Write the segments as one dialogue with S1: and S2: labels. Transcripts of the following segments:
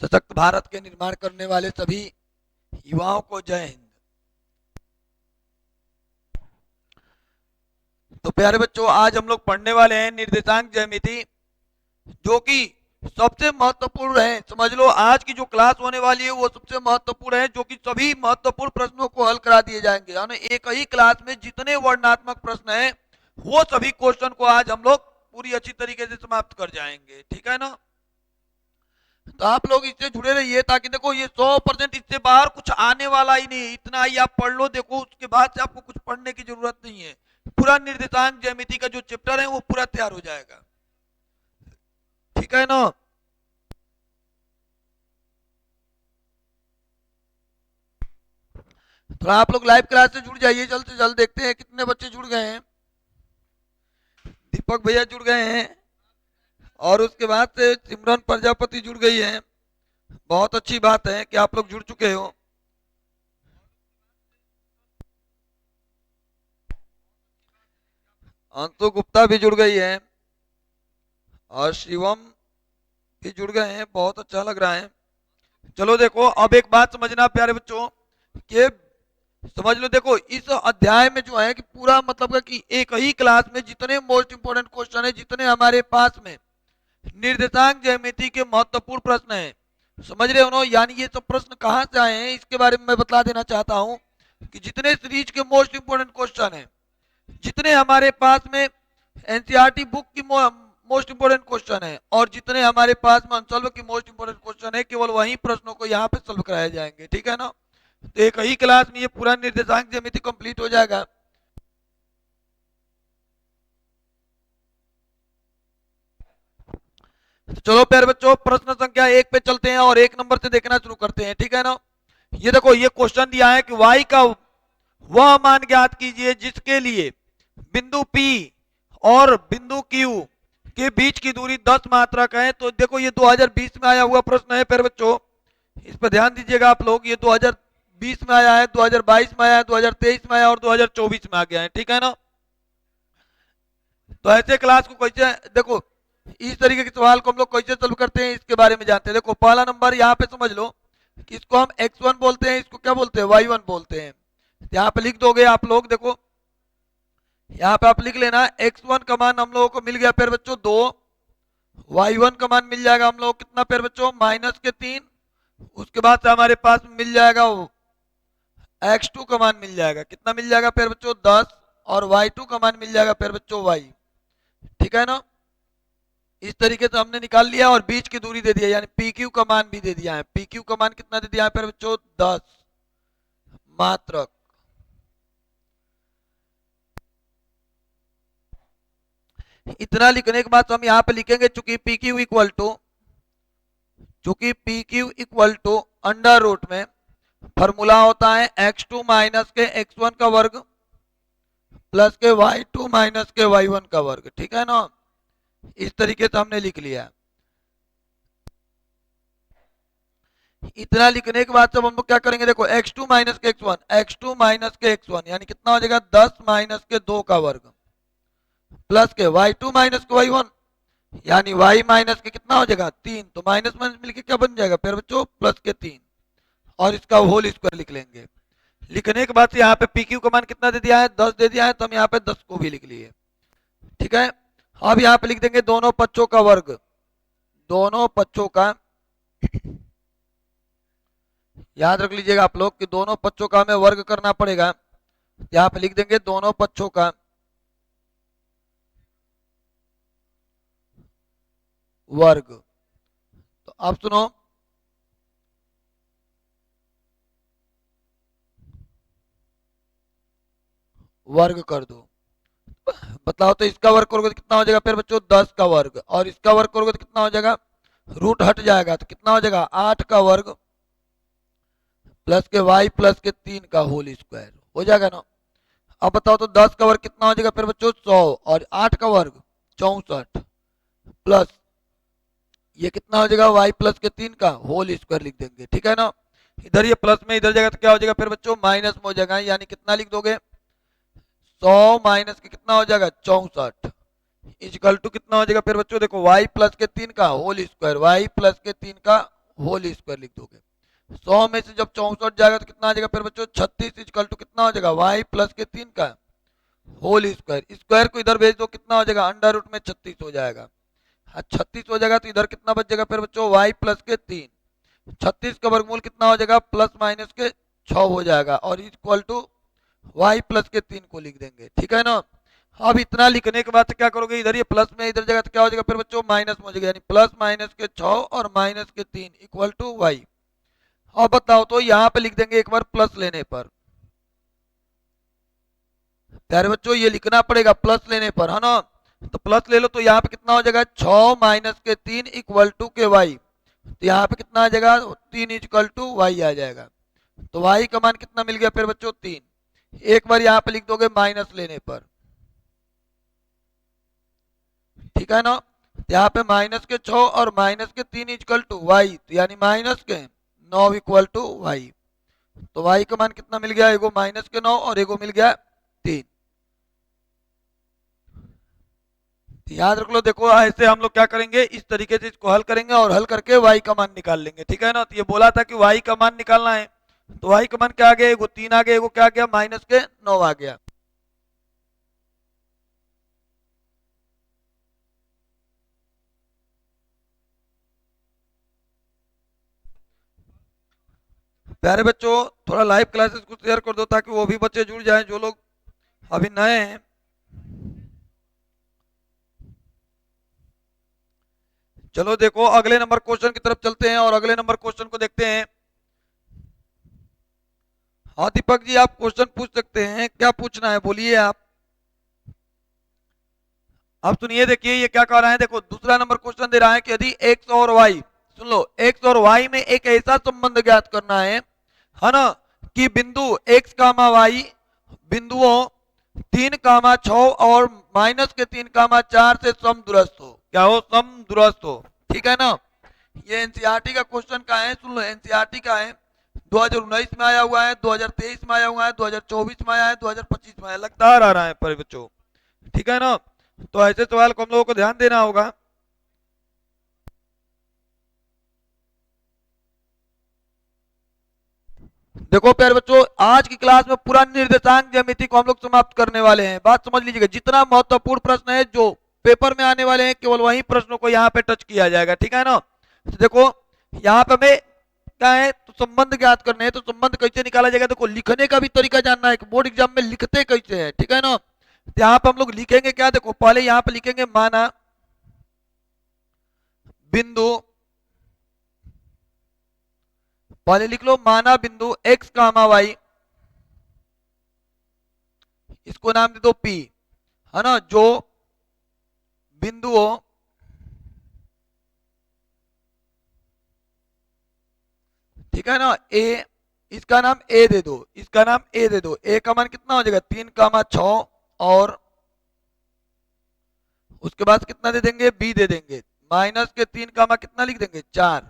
S1: सशक्त भारत के निर्माण करने वाले सभी युवाओं को जय हिंद। तो प्यारे बच्चों, आज हम लोग पढ़ने वाले हैं निर्देशांक ज्यामिति, जो कि सबसे महत्वपूर्ण है। समझ लो, आज की जो क्लास होने वाली है वो सबसे महत्वपूर्ण है, जो कि सभी महत्वपूर्ण प्रश्नों को हल करा दिए जाएंगे। यानी एक ही क्लास में जितने वर्णनात्मक प्रश्न हैं वो सभी क्वेश्चन को आज हम लोग पूरी अच्छी तरीके से समाप्त कर जाएंगे। ठीक है ना? तो आप लोग इससे जुड़े रहिए, ताकि देखो ये 100% इससे बाहर कुछ आने वाला ही नहीं। इतना ही आप पढ़ लो, देखो उसके बाद से आपको कुछ पढ़ने की जरूरत नहीं है। पूरा निर्देशांक ज्यामिति का जो चैप्टर है वो पूरा तैयार हो जाएगा। ठीक है ना? थोड़ा आप लोग लाइव क्लास से जुड़ जाइए, जल्द से जल्द। देखते हैं कितने बच्चे जुड़ गए हैं। दीपक भैया जुड़ गए हैं, और उसके बाद से सिमरन प्रजापति जुड़ गई है। बहुत अच्छी बात है कि आप लोग जुड़ चुके हो। अंशु गुप्ता भी जुड़ गई है, और शिवम भी जुड़ गए हैं। बहुत अच्छा लग रहा है। चलो देखो, अब एक बात समझना प्यारे बच्चों, कि समझ लो, देखो इस अध्याय में जो है कि पूरा मतलब है कि एक ही क्लास में जितने मोस्ट इंपोर्टेंट क्वेश्चन है, जितने हमारे पास में निर्देशांक ज्यामिति के महत्वपूर्ण प्रश्न हैं, समझ रहे हो ना? यानी ये सब प्रश्न कहाँ से आए हैं इसके बारे में मैं बता देना चाहता हूँ, कि जितने सीरीज के मोस्ट इंपोर्टेंट क्वेश्चन हैं, जितने हमारे पास में एनसीईआरटी बुक की मोस्ट इंपोर्टेंट क्वेश्चन है, और जितने हमारे पास में अनसॉल्व की मोस्ट इंपोर्टेंट क्वेश्चन है, केवल वही प्रश्नों को यहाँ पे सॉल्व कराए जाएंगे। ठीक है ना? तो एक ही क्लास में ये पूरा निर्देशांक ज्यामिति कंप्लीट हो जाएगा। तो चलो प्यारे बच्चों, प्रश्न संख्या 1 पे चलते हैं और 1 नंबर से देखना शुरू करते हैं। ठीक है ना? ये देखो, ये क्वेश्चन दिया है कि y का वह मान ज्ञात कीजिए जिसके लिए बिंदु P और बिंदु Q के बीच की दूरी 10 मात्रक है। तो देखो, ये 2020 में आया हुआ प्रश्न है प्यारे बच्चों, इस पर ध्यान दीजिएगा आप लोग। ये 2020 में आया है, 2022 में आया है, 2023 में आया और 2024 में आ गया है। ठीक है ना? तो ऐसे क्लास को कैसे, देखो इस तरीके के सवाल को हम लोग कैसे सॉल्व करते हैं इसके बारे में जानते हैं। देखो, पहला नंबर यहाँ पे समझ लो कि इसको हम x1 बोलते हैं, इसको क्या बोलते हैं? y1 बोलते हैं। यहाँ पे लिख दोगे आप लोग। देखो यहाँ पे आप लिख लेना, x1 का मान हम लोगों को मिल गया प्यारे बच्चों 2, y1 का मान मिल जाएगा हम लोग कितना प्यारे बच्चों? -3। उसके बाद से हमारे पास मिल जाएगा x2 का मान मिल जाएगा, कितना मिल जाएगा प्यारे बच्चों? 10। और y2 का मान मिल जाएगा प्यारे बच्चों y। ठीक है ना? इस तरीके से हमने निकाल लिया, और बीच की दूरी दे दिया, यानी पी क्यू का मान भी दे दिया है। पी क्यू का मान कितना दे दिया है प्यारे बच्चों? 10 मात्रक। इतना लिखने के बाद तो हम यहाँ पे लिखेंगे, चूंकि P Q equal to under root में फॉर्मूला होता है x2 माइनस के x1 का वर्ग प्लस के y2 माइनस के y1 का वर्ग। ठीक है ना? इस तरीके से हमने लिख लिया। इतना लिखने के बाद जब हम लोग क्या करेंगे, देखो x2 माइनस के x1 यानी कितना हो जाएगा? 10 माइनस के 2 का वर्ग प्लस के y2 माइनस के y1 यानी y माइनस के कितना हो जाएगा? 3। तो माइनस माइनस मिलके क्या बन जाएगा फिर बच्चों? प्लस के 3, और इसका होल स्क्वायर लिख लेंगे। लिखने के बाद से यहाँ पे पी क्यू का मान कितना दे दिया है? 10 दे दिया है, तो हम यहाँ पे 10 को भी लिख लिए। ठीक है? अब यहाँ पे लिख देंगे दोनों पक्षों का वर्ग, दोनों पक्षों का, याद रख लीजिएगा आप लोग कि दोनों पक्षों का हमें वर्ग करना पड़ेगा। यहाँ पे लिख देंगे दोनों पक्षों का वर्ग। तो अब सुनो, वर्ग कर दो। बताओ तो इसका वर्ग करोगे तो कितना हो जाएगा फिर बच्चों? 10 का वर्ग। और इसका वर्ग करोगे तो कितना हो जाएगा? रूट हट जाएगा, तो कितना हो जाएगा? 8 का वर्ग प्लस के y प्लस के 3 का होल स्क्वायर हो जाएगा ना? अब बताओ तो 10 का वर्ग कितना हो जाएगा फिर बच्चों? 100। और 8 का वर्ग 64 प्लस ये कितना हो जाएगा? y प्लस के 3 का होल स्क्वायर लिख देंगे। ठीक है ना? इधर ये प्लस में इधर जाएगा तो क्या हो जाएगा फिर बच्चों? माइनस में हो जाएगा। यानी कितना लिख दोगे? 100 माइनस के कितना हो जाएगा? 64 इक्वल टू कितना हो जाएगा फिर बच्चों? देखो y प्लस के 3 का होल स्क्वायर, y प्लस के 3 का होल स्क्वायर लिख दोगे। 100 में से जब 64 जाएगा तो कितना आ जाएगा फिर बच्चों, 36 इक्वल टू कितना हो जाएगा, वाई प्लस के 3 का होल स्क्वायर। स्क्वायर को इधर भेज दो, कितना हो जाएगा, अंडर रूट में 36 हो जाएगा। हाँ 36 हो जाएगा तो इधर कितना बच जाएगा फिर बच्चों, वाई प्लस के 3। 36 का वर्गमूल कितना हो जाएगा, प्लस माइनस के 6 हो जाएगा, और इक्वल टू वाई प्लस के 3 को लिख देंगे, ठीक है ना। अब इतना लिखने के बाद क्या करोगे, इधर ये प्लस में इधर जगह तो क्या हो जाएगा फिर बच्चों, माइनस में हो जाएगा, यानी प्लस माइनस के 6 और माइनस के 3 इक्वल टू वाई। अब बताओ तो यहाँ पे लिख देंगे एक बार प्लस लेने पर, प्यारे बच्चों ये लिखना पड़ेगा प्लस लेने पर, है ना। तो प्लस ले लो तो यहाँ पे कितना हो जाएगा, 6 माइनस के 3 इक्वल टू के वाई। तो यहाँ पे कितना आ जाएगा, 3 इक्वल टू वाई आ जाएगा। तो वाई का मान कितना मिल गया फिर बच्चों, 3। एक बार यहाँ पे लिख दोगे माइनस लेने पर, ठीक है ना। यहाँ पे माइनस के 6 और माइनस के 3 इक्वल टू वाई, तो यानी माइनस के 9 इक्वल टू वाई। तो वाई का मान कितना मिल गया, एगो माइनस के 9 और एगो मिल गया 3। याद रख लो, देखो ऐसे हम लोग क्या करेंगे, इस तरीके से इसको हल करेंगे और हल करके y का मान निकाल लेंगे, ठीक है ना। तो ये बोला था कि y का मान निकालना है, तो y का मान क्या आ गया, एगो 3 आ गया, एगो क्या आ गया, माइनस के 9 आ गया। प्यारे बच्चों थोड़ा लाइव क्लासेस को शेयर कर दो ताकि वो भी बच्चे जुड़ जाएं जो लोग अभी नए हैं। चलो देखो अगले नंबर क्वेश्चन की तरफ चलते हैं और अगले नंबर क्वेश्चन को देखते हैं। हाँ दीपक जी आप क्वेश्चन पूछ सकते हैं, क्या पूछना है बोलिए आप। अब सुनिए, देखिए ये क्या कह रहा है, देखो दूसरा नंबर क्वेश्चन दे रहा है कि यदि x और y, सुन लो, x और y में एक ऐसा संबंध ज्ञात करना है ना, कि बिंदु x कामा y बिंदुओं 3 कामा 6 और माइनस के 3 कामा 4 से समदूरस्थ हो। क्या हो, समदूरस्थ हो, ठीक है ना। ये एनसीईआरटी का क्वेश्चन का है, सुन लो एनसीईआरटी का है, 2019 में आया हुआ है, 2023 में आया हुआ है, 2024 में आया है, 2025 में आया, लगातार आ रहा है पर बच्चों, ठीक है ना। तो ऐसे सवाल को हम लोगों को ध्यान देना होगा। देखो प्यारे बच्चों आज की क्लास में पूरा निर्देशांक ज्यामिति को हम लोग समाप्त करने वाले हैं, बात समझ लीजिएगा। जितना महत्वपूर्ण प्रश्न है जो पेपर में आने वाले हैं केवल वही प्रश्नों को यहाँ पे टच किया जाएगा, ठीक है ना। तो देखो यहाँ पे हमें क्या है, तो संबंध ज्ञात करने हैं, तो संबंध कैसे निकाला जाएगा, देखो लिखने का भी तरीका जानना है कि बोर्ड एग्जाम में लिखते कैसे है, ठीक है ना। तो यहाँ पे हम लोग लिखेंगे क्या, देखो पहले यहाँ पे लिखेंगे माना बिंदु, पहले लिख लो माना बिंदु x कामा y, इसको नाम दे दो P, है ना, जो बिंदुओं ठीक है ना A, इसका नाम A दे दो, इसका नाम A दे दो। A का मान कितना हो जाएगा, 3 कामा 6 और उसके बाद कितना दे देंगे, B दे देंगे, माइनस के 3 कामा कितना लिख देंगे, 4,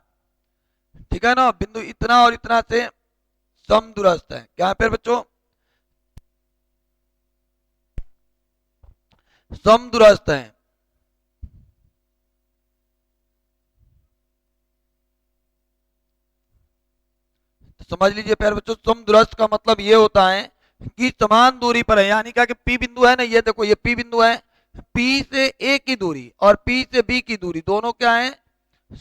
S1: ठीक है ना। बिंदु इतना और इतना से समदूरस्थ है, क्या फिर बच्चों, समदूरस्थ है। समझ लीजिए प्यारे बच्चों, समदूरस्थ का मतलब ये होता है कि समान दूरी पर है, यानी क्या कि P बिंदु है ना, ये देखो ये P बिंदु है, P से A की दूरी और P से B की दूरी दोनों क्या है,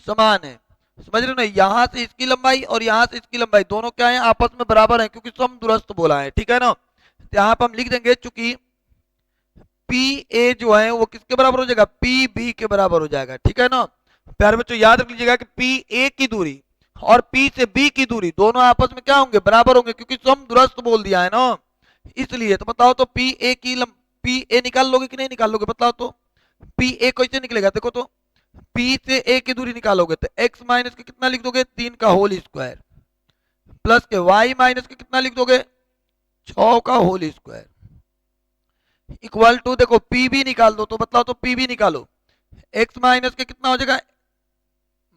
S1: समान है, समझ रहे हो ना। यहाँ से इसकी लंबाई और यहाँ से इसकी लंबाई दोनों क्या है, आपस में बराबर है, क्योंकि समदूरस्थ बोला है, ठीक है ना। तो यहाँ पर हम लिख देंगे चूंकि पी ए जो है वो किसके बराबर हो जाएगा, पी बी के बराबर हो जाएगा, ठीक है ना। प्यारे बच्चों याद रख लीजिएगा कि पी ए की दूरी और पी से बी की दूरी दोनों आपस में क्या होंगे, बराबर होंगे, क्योंकि समदूरस्थ बोल दिया है ना, इसलिए। तो बताओ तो पी ए की पी ए निकाल लोगे कि नहीं निकाल लोगे, बताओ तो पी ए कैसे निकलेगा, देखो तो P से A की दूरी निकालोगे तो x माइनस के कितना लिख दोगे, 3 का होल स्क्वायर, प्लस के y माइनस के कितना लिख दोगे, 6 का होल स्क्वायर, इक्वल टू देखो P भी निकाल दो, तो बताओ तो P भी निकालो, x माइनस के कितना हो जाएगा,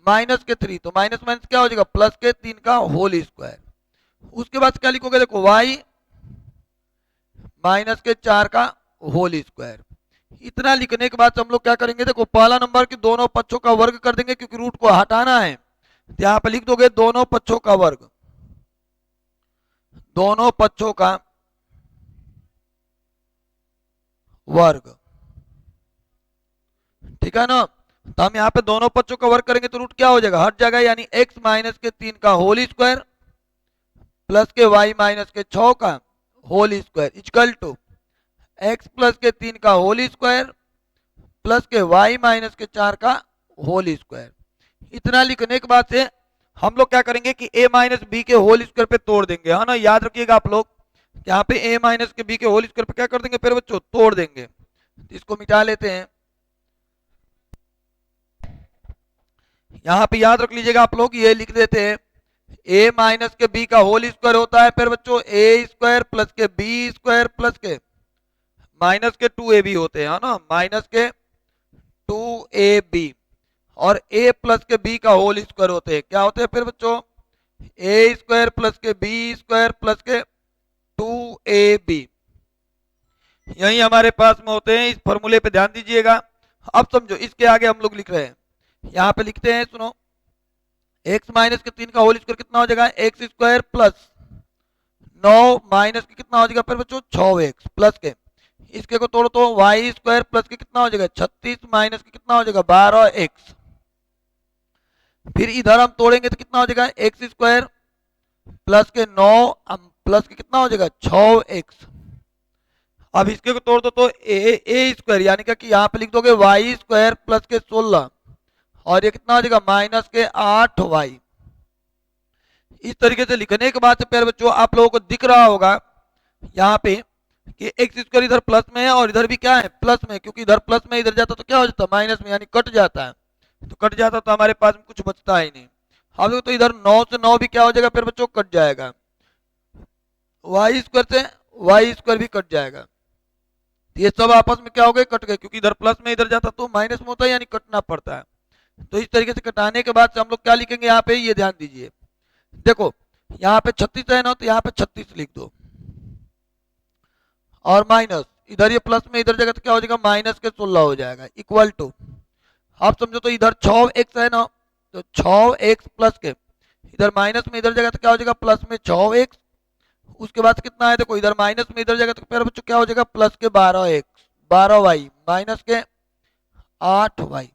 S1: माइनस के 3, तो माइनस माइनस क्या हो जाएगा, प्लस के 3 का होल स्क्वायर। उसके बाद क्या लिखोगे, देखो y माइनस के 4 का होल स्क्वायर। इतना लिखने के बाद हम लोग क्या करेंगे, देखो पहला नंबर के दोनों पक्षों का वर्ग कर देंगे, क्योंकि रूट को हटाना है, तो यहाँ पे लिख दोगे दोनों पक्षों का वर्ग, दोनों पक्षों का वर्ग, ठीक है ना। तो हम यहाँ पे दोनों पक्षों का वर्ग करेंगे तो रूट क्या हो जाएगा, हट जाएगा, यानी x माइनस के 3 का होल स्क्वायर प्लस के y माइनस के 6 का whole square equal to x plus के 3 का होल स्क्वायर प्लस के y माइनस के 4 का होल स्क्वायर। इतना लिखने के बाद से हम लोग क्या करेंगे कि a माइनस बी के होल स्क्वायर पे तोड़ देंगे, है ना। याद रखिएगा आप लोग, यहाँ पे a माइनस के b के होल स्क्वायर पे क्या कर देंगे फिर बच्चों, तोड़ देंगे। इसको मिटा लेते हैं। यहाँ पे याद रख लीजिएगा आप लोग, ये लिख देते हैं a माइनस के b का होल स्क्वायर होता है फिर बच्चों a स्क्वायर प्लस के b स्क्वायर प्लस के माइनस के 2ab होते हैं, है ना, माइनस के 2ab, और a प्लस के b का होल स्क्वायर होते हैं, क्या होते हैं फिर बच्चों, a स्क्वायर प्लस के b स्क्वायर प्लस के 2ab, यही हमारे पास में होते हैं। इस फॉर्मूले पे ध्यान दीजिएगा। अब समझो इसके आगे हम लोग लिख रहे हैं, यहाँ पे लिखते हैं, सुनो, x माइनस के 3 का होल स्क्वायर कितना हो जाएगा, एक्स स्क्वायर प्लस 9 माइनस के कितना हो जाएगा फिर बच्चों 6x प्लस के, इसके को तोड़ो तो y स्क्वायर प्लस के कितना हो जाएगा 36 माइनस के कितना हो जाएगा 12x, फिर इधर हम तोड़ेंगे तो कितना हो जाएगा एक्स स्क्वायर प्लस के 9 प्लस के कितना हो जाएगा 6x। अब इसके को तोड़ दो तो ए स्क्वायर यानी कि यहाँ पे लिख दोगे y स्क्वायर प्लस के 16 और ये कितना हो जाएगा माइनस के 8y। इस तरीके से लिखने के बाद से प्यारे बच्चों आप लोगों को दिख रहा होगा यहाँ पे कि एक्स स्क्वायर इधर प्लस में है और इधर भी क्या है प्लस में, क्योंकि इधर प्लस में इधर जाता तो क्या हो जाता माइनस में, यानी कट जाता है, तो कट जाता तो हमारे पास में कुछ बचता ही नहीं। हम लोग तो इधर 9 से 9 भी क्या हो जाएगा फिर बच्चों कट जाएगा, वाई स्क्वायर से वाई स्क्वायर भी कट जाएगा, ये सब आपस में क्या हो गए कट गए, क्योंकि इधर प्लस में इधर जाता तो माइनस में होता है, यानी कटना पड़ता है। तो इस तरीके से कटाने के बाद से हम लोग क्या लिखेंगे यहाँ पे, ये ध्यान दीजिए, देखो यहाँ पे 36 है ना, तो यहाँ पे 36 लिख दो और माइनस इधर ये प्लस में इधर जगह तो क्या हो जाएगा माइनस के 16 हो जाएगा इक्वल टू, आप समझो तो इधर 6x है ना, तो 6x प्लस के इधर माइनस में इधर जगह तो क्या हो जाएगा प्लस में 6x, उसके बाद कितना है देखो इधर माइनस में इधर जगह तो फिर बच्चों क्या हो जाएगा प्लस के 12y माइनस के 8y,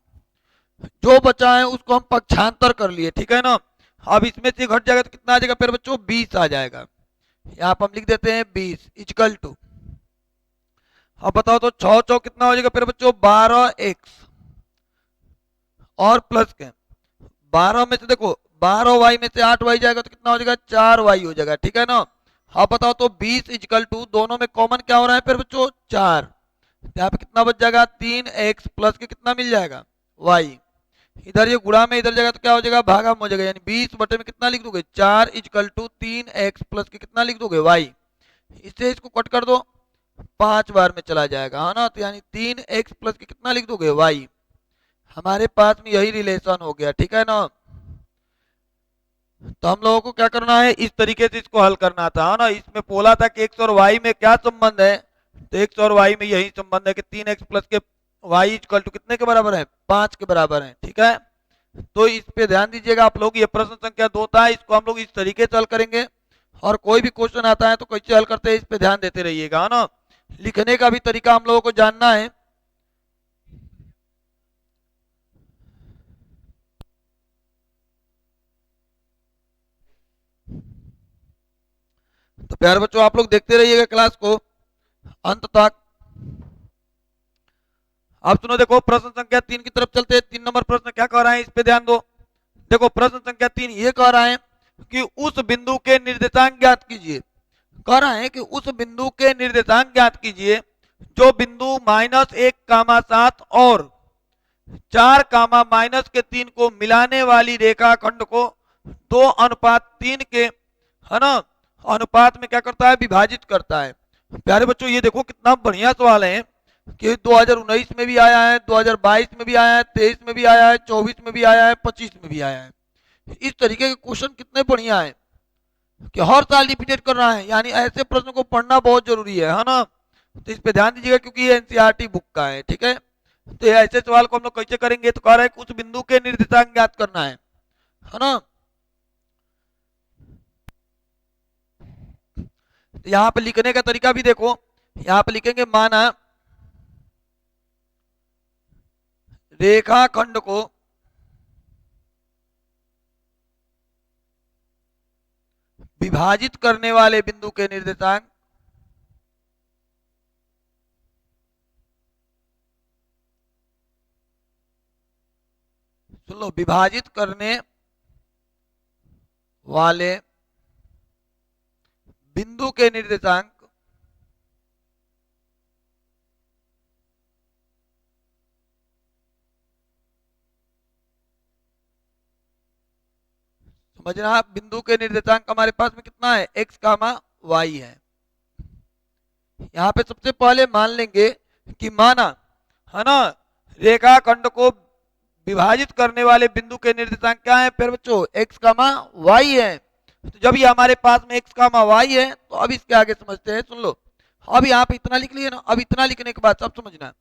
S1: जो बचा है उसको हम पक्षांतर कर लिए, ठीक है ना। अब इसमें से घट जाएगा तो कितना आ जाएगा फिर बच्चों 20 आ जाएगा, यहाँ पर हम लिख देते हैं 20 इक्वल टू, अब बताओ तो 6 चौक कितना हो जाएगा फिर बच्चों 12x और प्लस के 12 में से देखो 12y में से 8y जाएगा तो कितना हो जाएगा 4y हो जाएगा, ठीक है ना। अब बताओ तो 20 इक्वल टू, दोनों में कॉमन क्या हो रहा है फिर बच्चों 4, यहाँ पे कितना बच जाएगा 3x प्लस के कितना मिल जाएगा y, इधर ये गुणा में इधर जाएगा तो क्या हो जाएगा भागा हो जाएगा, यानी 20 बटे में कितना लिख दोगे 4 इक्वल टू 3x प्लस के कितना लिख दोगे y, इससे इसको कट कर दो 5 बार में चला जाएगा, है ना, तो यानी 3x प्लस के कितना लिख दोगे y, हमारे पास में यही रिलेशन हो गया, ठीक है ना। तो हम लोगों को क्या करना है इस तरीके से इसको हल करना था, है ना। इसमें बोला था कि x और y में क्या संबंध है, तो x और y में यही संबंध है कि 3x प्लस के y इक्वल टू कितने के बराबर है 5 के बराबर है, ठीक है। तो इस पे ध्यान दीजिएगा आप लोग, ये प्रश्न संख्या 2 था, इसको हम लोग इस तरीके से हल करेंगे, और कोई भी क्वेश्चन आता है तो कैसे हल करते हैं इस पे ध्यान देते रहिएगा, है ना। लिखने का भी तरीका हम लोगों को जानना है। तो प्यारे बच्चों आप लोग देखते रहिएगा क्लास को अंत तक। अब सुनो, देखो प्रश्न संख्या 3 की तरफ चलते हैं। 3 नंबर प्रश्न क्या कह रहा है इस पे ध्यान दो। देखो प्रश्न संख्या 3 ये कह रहा है कि उस बिंदु के निर्देशांक ज्ञात कीजिए, कह रहा है कि उस बिंदु के निर्देशांक ज्ञात कीजिए जो बिंदु -1,7 और 4,-3 को मिलाने वाली रेखाखंड को 2:3 के, है ना, अनुपात में क्या करता है विभाजित करता है। प्यारे बच्चों ये देखो कितना बढ़िया सवाल है कि 2019 में भी आया है, 2022 में भी आया है, 23 में भी आया है, 24 में भी आया है, 25 में भी आया है। इस तरीके के क्वेश्चन कितने बढ़िया है कि हर साल रिपीटेड कर रहा है, यानी ऐसे प्रश्न को पढ़ना बहुत जरूरी है ना। तो इस पे ध्यान दीजिएगा क्योंकि ये एनसीईआरटी बुक का है, ठीक है। तो ऐसे सवाल को हम लोग कैसे करेंगे, तो कह रहा है कि उस बिंदु के निर्देशांक ज्ञात करना है। है ना। तो यहां पे लिखने का तरीका भी देखो, यहां पे लिखेंगे माना रेखाखंड को विभाजित करने वाले बिंदु के निर्देशांक सुन लो, विभाजित करने वाले बिंदु के निर्देशांक समझना, बिंदु के निर्देशांक हमारे पास में कितना है, x कामा y है। यहां पे सबसे पहले मान लेंगे कि माना, है ना, रेखाखंड को विभाजित करने वाले बिंदु के निर्देशांक क्या है फिर बच्चों, x कामा y है। तो जब ये हमारे पास में x कामा y है तो अब इसके आगे समझते हैं। सुन लो, अब यहाँ पे इतना लिख लिए ना, अब इतना लिखने के बाद सब समझना,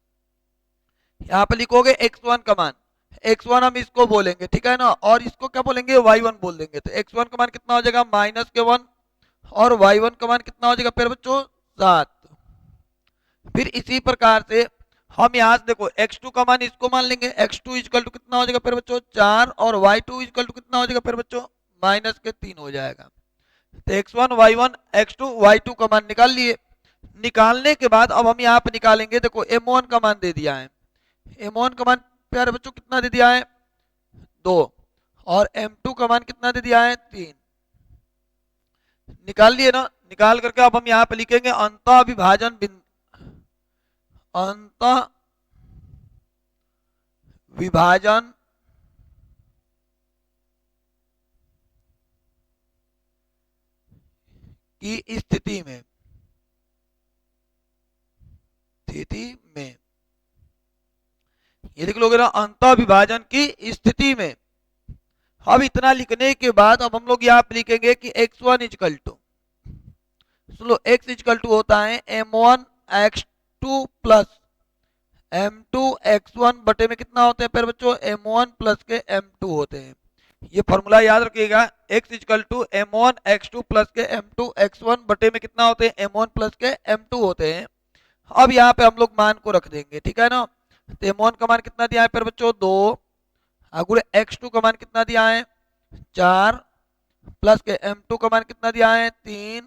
S1: यहाँ पे लिखोगे x1 का मान, x1 हम इसको बोलेंगे, ठीक है ना, और इसको क्या बोलेंगे, y1 बोल देंगे। तो x1 का मान कितना हो जाएगा, -1, और y1 का मान कितना हो जाएगा फिर बच्चों, 7। फिर इसी प्रकार से हम यहाँ से देखो x2 का मान इसको मान लेंगे, x2 इक्वल टू कितना हो जाएगा फिर बच्चों, 4, और y2 इक्वल टू कितना हो जाएगा फिर बच्चों, -3 हो जाएगा। तो x1 y1 x2 y2 का मान निकाल लिए। निकालने के बाद अब हम यहाँ पे निकालेंगे, देखो m1 का मान दे दिया है, m1 का मान प्यारे बच्चों कितना दे दिया है, 2, और m2 का मान कितना दे दिया है, 3। निकाल लिए ना, निकाल करके अब हम यहाँ पे लिखेंगे अंतः विभाजन बिंदु, अंतः विभाजन की स्थिति में, ये लिख लोगे ना, अंतः विभाजन की स्थिति में। अब इतना लिखने के बाद अब हम लोग यहाँ पे लिखेंगे कि x1 इक्वल टू, सुन लो, x इक्वल टू होता है m1 x2 plus m2 x1 बटे में कितना होते हैं फिर बच्चों, m1 प्लस के m2 होते हैं। ये फॉर्मूला याद रखिएगा, x equal to m1 x2 plus के m2 x1 बटे में कितना होते हैं, m1 प्लस के m2 होते हैं। अब यहाँ पे हम लोग मान को रख देंगे, ठीक है ना। तो m1 का मान कितना दिया है फिर बच्चों, 2, अगुणे x2 का मान कितना दिया है, 4, प्लस के m2 का मान कितना दिया है, 3,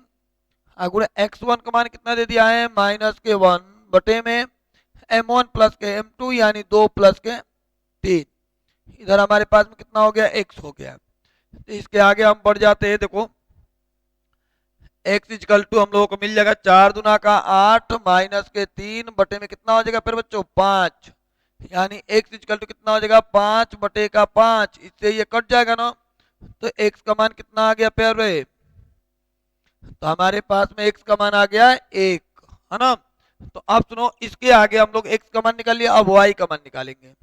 S1: अगुणे x1 का मान कितना दे दिया है, -1 बटे में m1 प्लस के m2 यानी 2 प्लस के 3। इधर हमारे पास में कितना हो गया, x हो गया। तो इसके आगे हम बढ़ जाते हैं, देखो x इक्वल टू हम लोगों को मिल जाएगा 4 दूना का 8 माइनस के 3 बटे में कितना हो जाएगा फिर बच्चों, 5, यानी x इक्वल टू कितना हो जाएगा, 5 बटे का 5। इससे ये कट जाएगा ना, तो x का मान कितना आ गया प्यारे, तो हमारे पास में x का मान आ गया 1, है ना। तो अब सुनो, इसके आगे हम लोग x का मान निकाल लिया, अब y का मान निकालेंगे।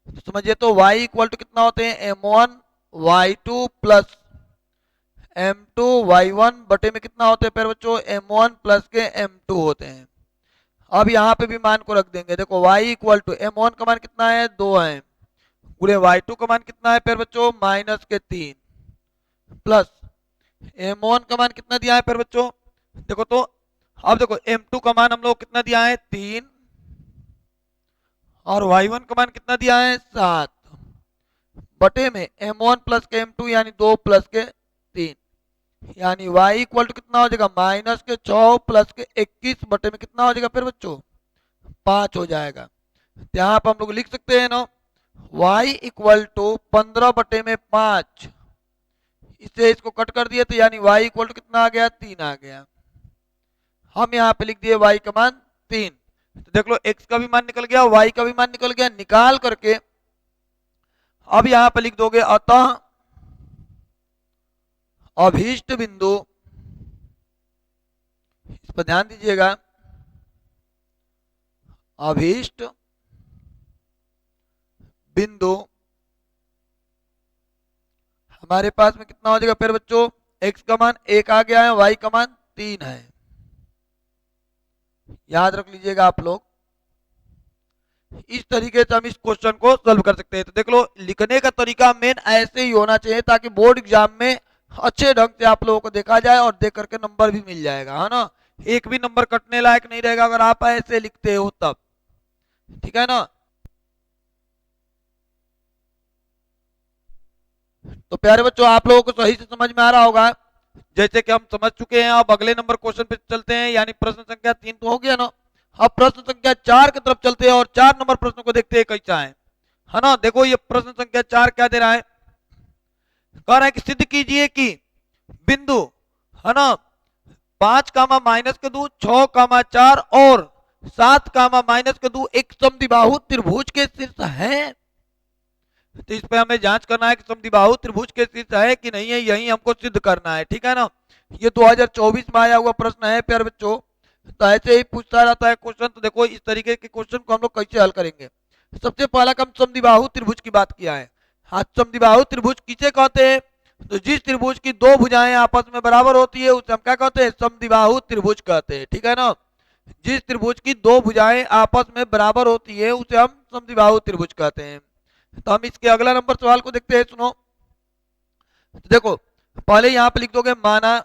S1: तो समझिए, तो y इक्वल टू कितना होते हैं, m1 y2 plus m2 y1 बटे में कितना होते हैं फिर बच्चों, m1 प्लस के m2 होते हैं। अब यहाँ पे भी मान को रख देंगे, देखो y इक्वल टू m1 का मान कितना है, 2 है, पूरे y2 का मान कितना है फिर बच्चों, -3, प्लस m1 का मान कितना दिया है फिर बच्चों, देखो तो अब देखो m2 का मान हम लोग कितना दिया है, 3, और y1 का मान कितना दिया है, 7, बटे में m1 प्लस के m2 यानी 2 प्लस के 3, यानी y इक्वल टू कितना हो जाएगा, -6 प्लस के 21 बटे में कितना हो जाएगा फिर बच्चों, 5 हो जाएगा। यहाँ पर हम लोग लिख सकते हैं ना, y इक्वल टू 15 बटे में 5, इससे इसको कट कर दिए तो यानी y इक्वल टू कितना आ गया, 3 आ गया। हम यहाँ पे लिख दिए y का मान 3। तो देख लो, x का भी मान निकल गया, y का भी मान निकल गया। निकाल करके अब यहाँ पे लिख दोगे, अतः अभीष्ट बिंदु, इस पर ध्यान दीजिएगा, अभीष्ट बिंदु हमारे पास में कितना हो जाएगा फिर बच्चों, x का मान 1 आ गया है, y का मान 3 है। याद रख लीजिएगा आप लोग, इस तरीके से हम इस क्वेश्चन को सॉल्व कर सकते हैं। तो देख लो, लिखने का तरीका मेन ऐसे ही होना चाहिए ताकि बोर्ड एग्जाम में अच्छे ढंग से आप लोगों को देखा जाए और देख करके नंबर भी मिल जाएगा, है ना। एक भी नंबर कटने लायक नहीं रहेगा अगर आप ऐसे लिखते हो तब, ठीक है ना। तो प्यारे बच्चों, आप लोगों को सही से समझ में आ रहा होगा, जैसे कि हम समझ चुके हैं। अब अगले नंबर क्वेश्चन पे चलते हैं, यानी प्रश्न संख्या 3 तो हो गया ना। अब प्रश्न संख्या 4 की तरफ चलते हैं और 4 नंबर प्रश्न को देखते हैं कैसा है ना। देखो ये प्रश्न संख्या 4 क्या दे रहा है, कह रहा है कि सिद्ध कीजिए कि बिंदु, है ना, 5 कामा माइनस के 2, 6 कामा 4 और 7 कामा माइनस के 2 एक समद्विबाहु त्रिभुज के शीर्ष है। तो इस पे हमें जांच करना है कि समद्विबाहु त्रिभुज के शीर्ष है कि नहीं है, यही हमको सिद्ध करना है, ठीक है ना। ये 2024 में आया हुआ प्रश्न है प्यारे बच्चों। तो ऐसे ही पूछता रहता है क्वेश्चन। तो देखो इस तरीके के क्वेश्चन को हम लोग कैसे हल करेंगे। सबसे पहला काम समद्विबाहु त्रिभुज की बात किया है। हाँ, समद्विबाहु त्रिभुज किसे कहते हैं, तो जिस त्रिभुज की दो भुजाएं आपस में बराबर होती है उसे हम क्या कहते हैं, समद्विबाहु त्रिभुज कहते हैं, ठीक है ना। जिस त्रिभुज की दो भुजाएं आपस में बराबर होती है उसे हम समद्विबाहु त्रिभुज कहते हैं। तो हम इसके अगला नंबर सवाल को देखते हैं, सुनो। तो देखो पहले यहां पे लिख दोगे, माना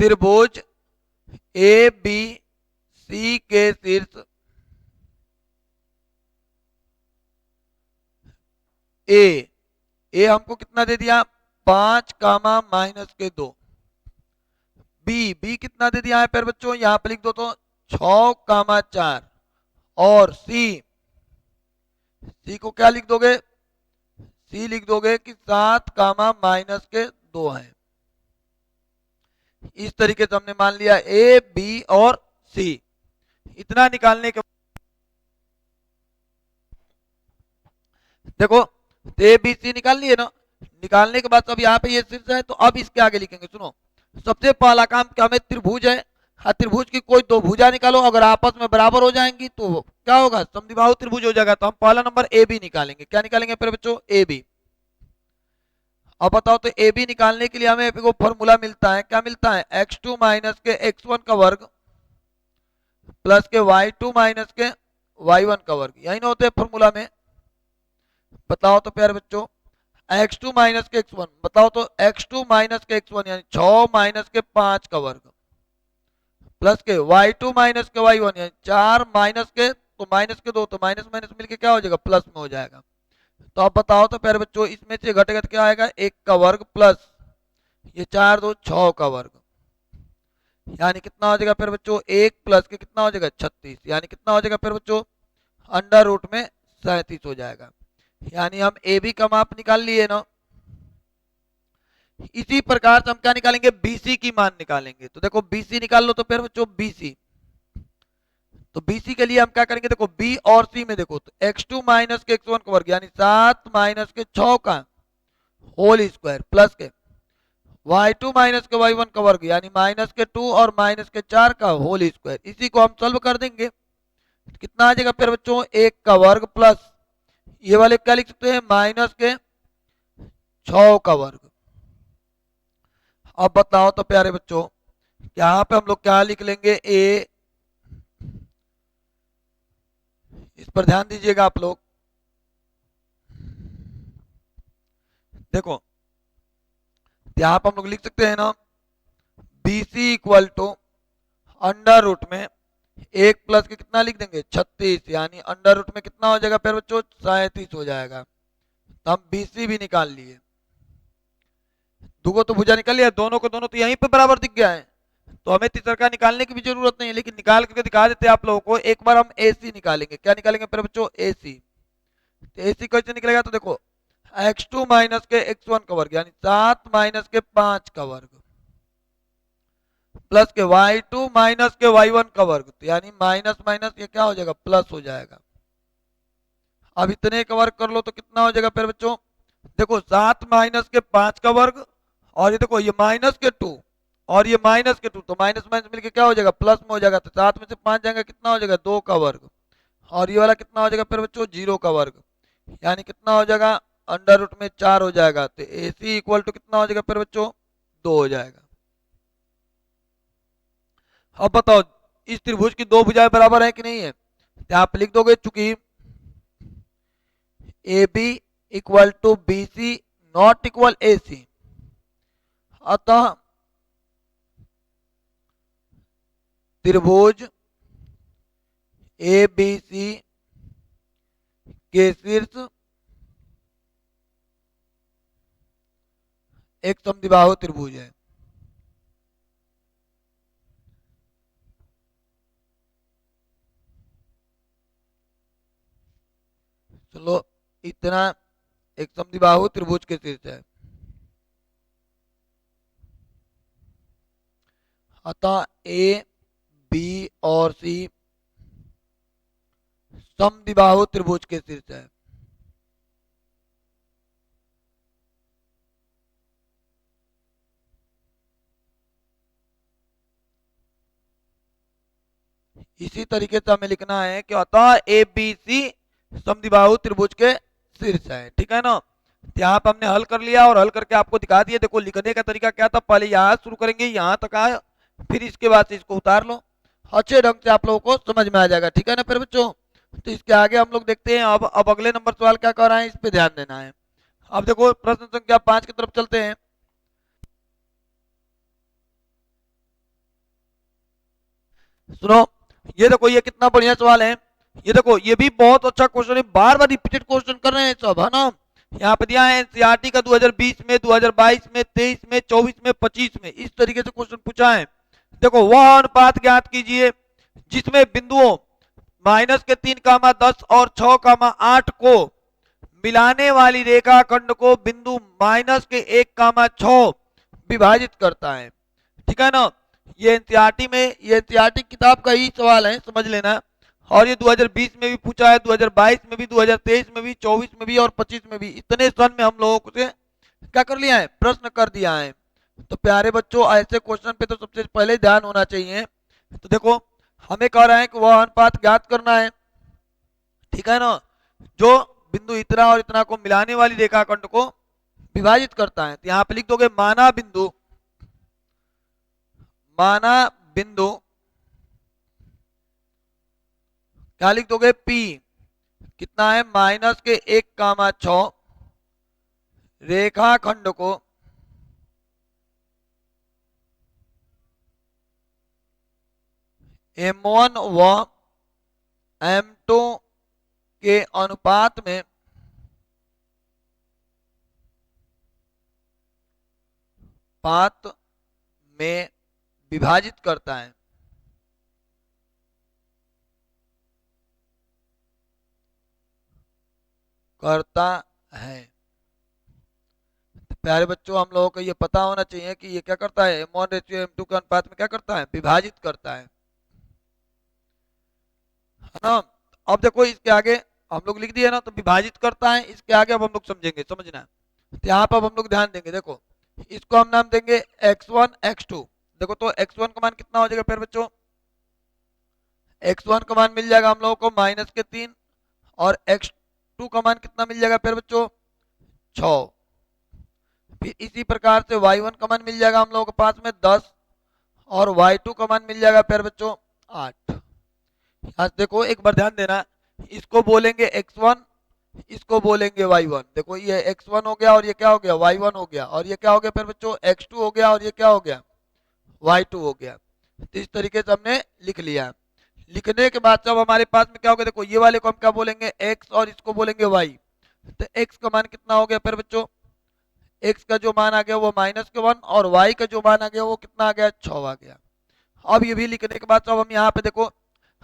S1: त्रिभुज ए बी सी के शीर्ष ए हमको कितना दे दिया, 5 कामा माइनस के 2। बी कितना दे दिया है प्यारे बच्चों, यहां पे लिख दो तो 6 कामा 4 और सी को क्या लिख दोगे, सी लिख दोगे कि 7 कामा माइनस के 2 है। इस तरीके से हमने मान लिया ए बी और सी। इतना निकालने के देखो ए बी सी निकाल लिए ना। निकालने के बाद अब यहाँ पे ये शीर्ष है, तो अब इसके आगे लिखेंगे, सुनो। सबसे पहला काम क्या, हमें त्रिभुज है, हाँ त्रिभुज की कोई दो भुजा निकालो, अगर आपस में बराबर हो जाएंगी तो क्या होगा, समद्विबाहु त्रिभुज हो जाएगा। तो हम पहला नंबर ए बी निकालेंगे। क्या निकालेंगे फिर बच्चों, ए बी। अब बताओ, तो ए बी निकालने के लिए हमें एक फॉर्मूला मिलता है, क्या मिलता है, x2 माइनस के x1 का वर्ग प्लस के y2 माइनस के y1 का वर्ग, यही ना होते हैं फॉर्मूला में। बताओ तो प्यारे बच्चों, x2 माइनस के x1, बताओ तो x2 माइनस के x1 यानी 6 माइनस के 5 का वर्ग प्लस के y2 माइनस के y1 यानी 4 माइनस के, तो माइनस के 2, तो माइनस माइनस मिलके क्या हो जाएगा, प्लस में हो जाएगा। तो आप बताओ तो प्यारे बच्चों, इसमें से घट घट क्या आएगा, 1 का वर्ग प्लस ये 4 2 6 का वर्ग, यानी कितना हो जाएगा फिर बच्चों, 1 प्लस के कितना हो जाएगा 36, यानी कितना हो जाएगा फिर बच्चों, अंडर रूट में 37 हो जाएगा। यानी हम ए बी का माप निकाल लिए ना। इसी प्रकार से हम क्या निकालेंगे, बीसी की मान निकालेंगे। तो देखो बीसी निकाल लो तो फिर बच्चों बीसी, तो बीसी के लिए हम क्या करेंगे, देखो बी और सी में देखो, तो x2 माइनस के x1 का वर्ग यानी 7 माइनस के 6 का होल स्क्वायर प्लस के y2 माइनस के y1 का वर्ग यानी माइनस के 2 और माइनस के 4 का होल स्क्वायर। इसी को हम सॉल्व कर देंगे, कितना आ जाएगा फिर बच्चों, 1 का वर्ग प्लस ये वाले क्या लिख सकते हैं, माइनस के 6 का वर्ग। अब बताओ तो प्यारे बच्चों, यहाँ पे हम लोग क्या लिख लेंगे, ए, इस पर ध्यान दीजिएगा आप लोग। देखो यहाँ पर हम लोग लिख सकते हैं ना, B C equal to under root में 1 प्लस के कितना लिख देंगे 36, यानी अंडर रूट में कितना हो जाएगा फिर बच्चों, 37 हो जाएगा। तो हम बी सी भी निकाल लिए, दो तो भुजा निकाल लिया, दोनों को दोनों तो यहीं पे बराबर दिख गया है, तो हमें तीसरा का निकालने की भी जरूरत नहीं है, लेकिन निकाल करके दिखा देते हैं आप लोगों को। एक बार हम ए सी निकालेंगे। क्या निकालेंगे फिर बच्चों, ए सी। ए सी कैसे निकलेगा, तो देखो x2 माइनस के x1 का वर्ग यानी 7 माइनस के 5 का वर्ग प्लस के y2 माइनस के y1 का वर्ग, तो यानी माइनस माइनस ये क्या हो जाएगा, प्लस हो जाएगा। अब इतने का वर्ग कर लो तो कितना हो जाएगा फिर बच्चों, देखो 7 माइनस के 5 का वर्ग और ये देखो ये माइनस के 2 और ये माइनस के 2, तो माइनस माइनस मिलके क्या हो जाएगा, प्लस में हो जाएगा। तो 7 में से 5 जाएगा, कितना हो जाएगा, 2 का वर्ग और ये वाला कितना हो जाएगा फिर बच्चों, 0 का वर्ग, यानी कितना हो जाएगा, अंडर रूट में 4 हो जाएगा। तो ए सी इक्वल टू कितना हो जाएगा फिर बच्चों, 2 हो जाएगा। अब बताओ इस त्रिभुज की दो भुजाएं बराबर है कि नहीं है, यहाँ पे लिख दोगे चूंकि A B equal to B C not equal A C, अतः त्रिभुज ए बी सी के शीर्ष एक समद्विबाहु त्रिभुज है। चलो इतना एक समद्विबाहु त्रिभुज के शीर्ष है, अतः ए बी और सी समद्विबाहु त्रिभुज के शीर्ष है। इसी तरीके से हमें लिखना है कि अतः ए बी सी समद्विबाहु त्रिभुज के शीर्ष है, ठीक है ना। यहाँ पे हमने हल कर लिया और हल करके आपको दिखा दिया। देखो लिखने का तरीका क्या था, पहले यहाँ शुरू करेंगे, यहाँ तक आए, फिर इसके बाद से इसको उतार लो, अच्छे ढंग से आप लोगों को समझ में आ जाएगा, ठीक है ना। फिर बच्चों तो इसके आगे हम लोग देखते हैं। अब अगले नंबर सवाल क्या कर रहा है, इस पे ध्यान देना है। अब देखो प्रश्न संख्या 5 की तरफ चलते हैं। सुनो, ये देखो ये कितना बढ़िया सवाल है। ये देखो ये भी बहुत अच्छा क्वेश्चन है, बार बार रिपीटेड क्वेश्चन कर रहे हैं सब, है ना। यहाँ पे दिया है एनसीईआरटी का 2020 में, 2022 में, 23 में, 24 में, 25 में, इस तरीके से क्वेश्चन पूछा है। देखो वह अनुपात ज्ञात कीजिए जिसमें बिंदुओं -3, 10 और 6, 8 को मिलाने वाली रेखा खंड को बिंदु -1, 6 विभाजित करता है, ठीक है ना। ये एनसीईआरटी में, ये एनसीईआरटी किताब का ही सवाल है, समझ लेना। और ये 2020 में भी पूछा है, 2022 में भी, 2023 में भी, 24 में भी और 25 में भी। इतने सन में हम लोगों से क्या कर लिया है, प्रश्न कर दिया है। तो प्यारे बच्चों ऐसे क्वेश्चन पे तो सबसे पहले ध्यान होना चाहिए। तो देखो हमें कह रहा है कि वह अनुपात ज्ञात करना है, ठीक है ना, जो बिंदु इतना और इतना को मिलाने वाली रेखाखंड को विभाजित करता है। तो यहाँ पे लिख दोगे माना बिंदु क्या लिख दोगे, P कितना है, -1, रेखाखंड को M1 व M2 के अनुपात में विभाजित करता है। तो प्यारे बच्चों हम लोगों को ये पता होना चाहिए कि ये क्या करता है, M1 रेशियो M2 के अनुपात में क्या करता है, विभाजित करता है ना। अब देखो इसके आगे हम लोग लिख दिए ना, तो विभाजित करता है, इसके आगे अब हम लोग समझेंगे, समझना। तो यहाँ पर अब हम लोग ध्यान देंगे। देखो इसको हम नाम देंगे x1 x2। देखो तो x1 का मान कितना हो जाएगा फिर बच्चों, x1 का मान मिल जाएगा हम लोगों को -3 और x2 का मान कितना मिल जाएगा फिर बच्चों 6। फिर इसी प्रकार से y1 का मान मिल जाएगा हम लोगों के पास में 10 और y2 का मान मिल जाएगा फिर बच्चों 8। आज देखो एक बार ध्यान देना, इसको बोलेंगे x1, इसको बोलेंगे y1। देखो ये x1 हो गया और ये क्या हो गया, y1 हो गया, और ये क्या हो गया फिर बच्चों x2 हो गया और ये क्या हो गया, y2 हो गया। तो इस तरीके से हमने लिख लिया। लिखने के बाद जब हमारे पास में क्या हो गया, देखो ये वाले को हम क्या बोलेंगे x और इसको बोलेंगे y। तो x का मान कितना हो गया फिर बच्चों, x का जो मान आ गया वो -1 और y का जो मान आ गया वो कितना आ गया, 6 आ गया। अब ये भी लिखने के बाद जब हम यहाँ पे देखो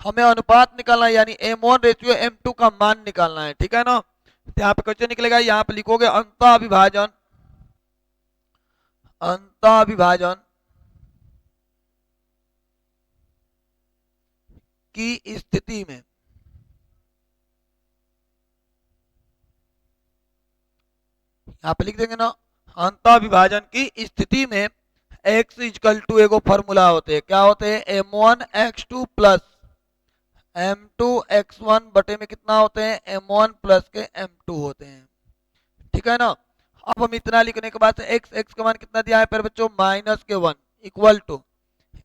S1: हमें अनुपात निकालना है, यानी M1 रेशियो M2 का मान निकालना है, ठीक है ना। तो यहाँ पे कैसे निकलेगा, यहाँ पे लिखोगे अंतःविभाजन की स्थिति में यहाँ पे लिख देंगे ना, अंतःविभाजन की स्थिति में x इक्वल टू एगो फॉर्मूला होते हैं, क्या होते हैं, M1 x2 plus M2 x1 बटे में कितना होते हैं, M1 प्लस के M2 होते हैं, ठीक है ना। अब हम इतना लिखने के बाद x का मान कितना दिया है फिर बच्चों -1 इक्वल टू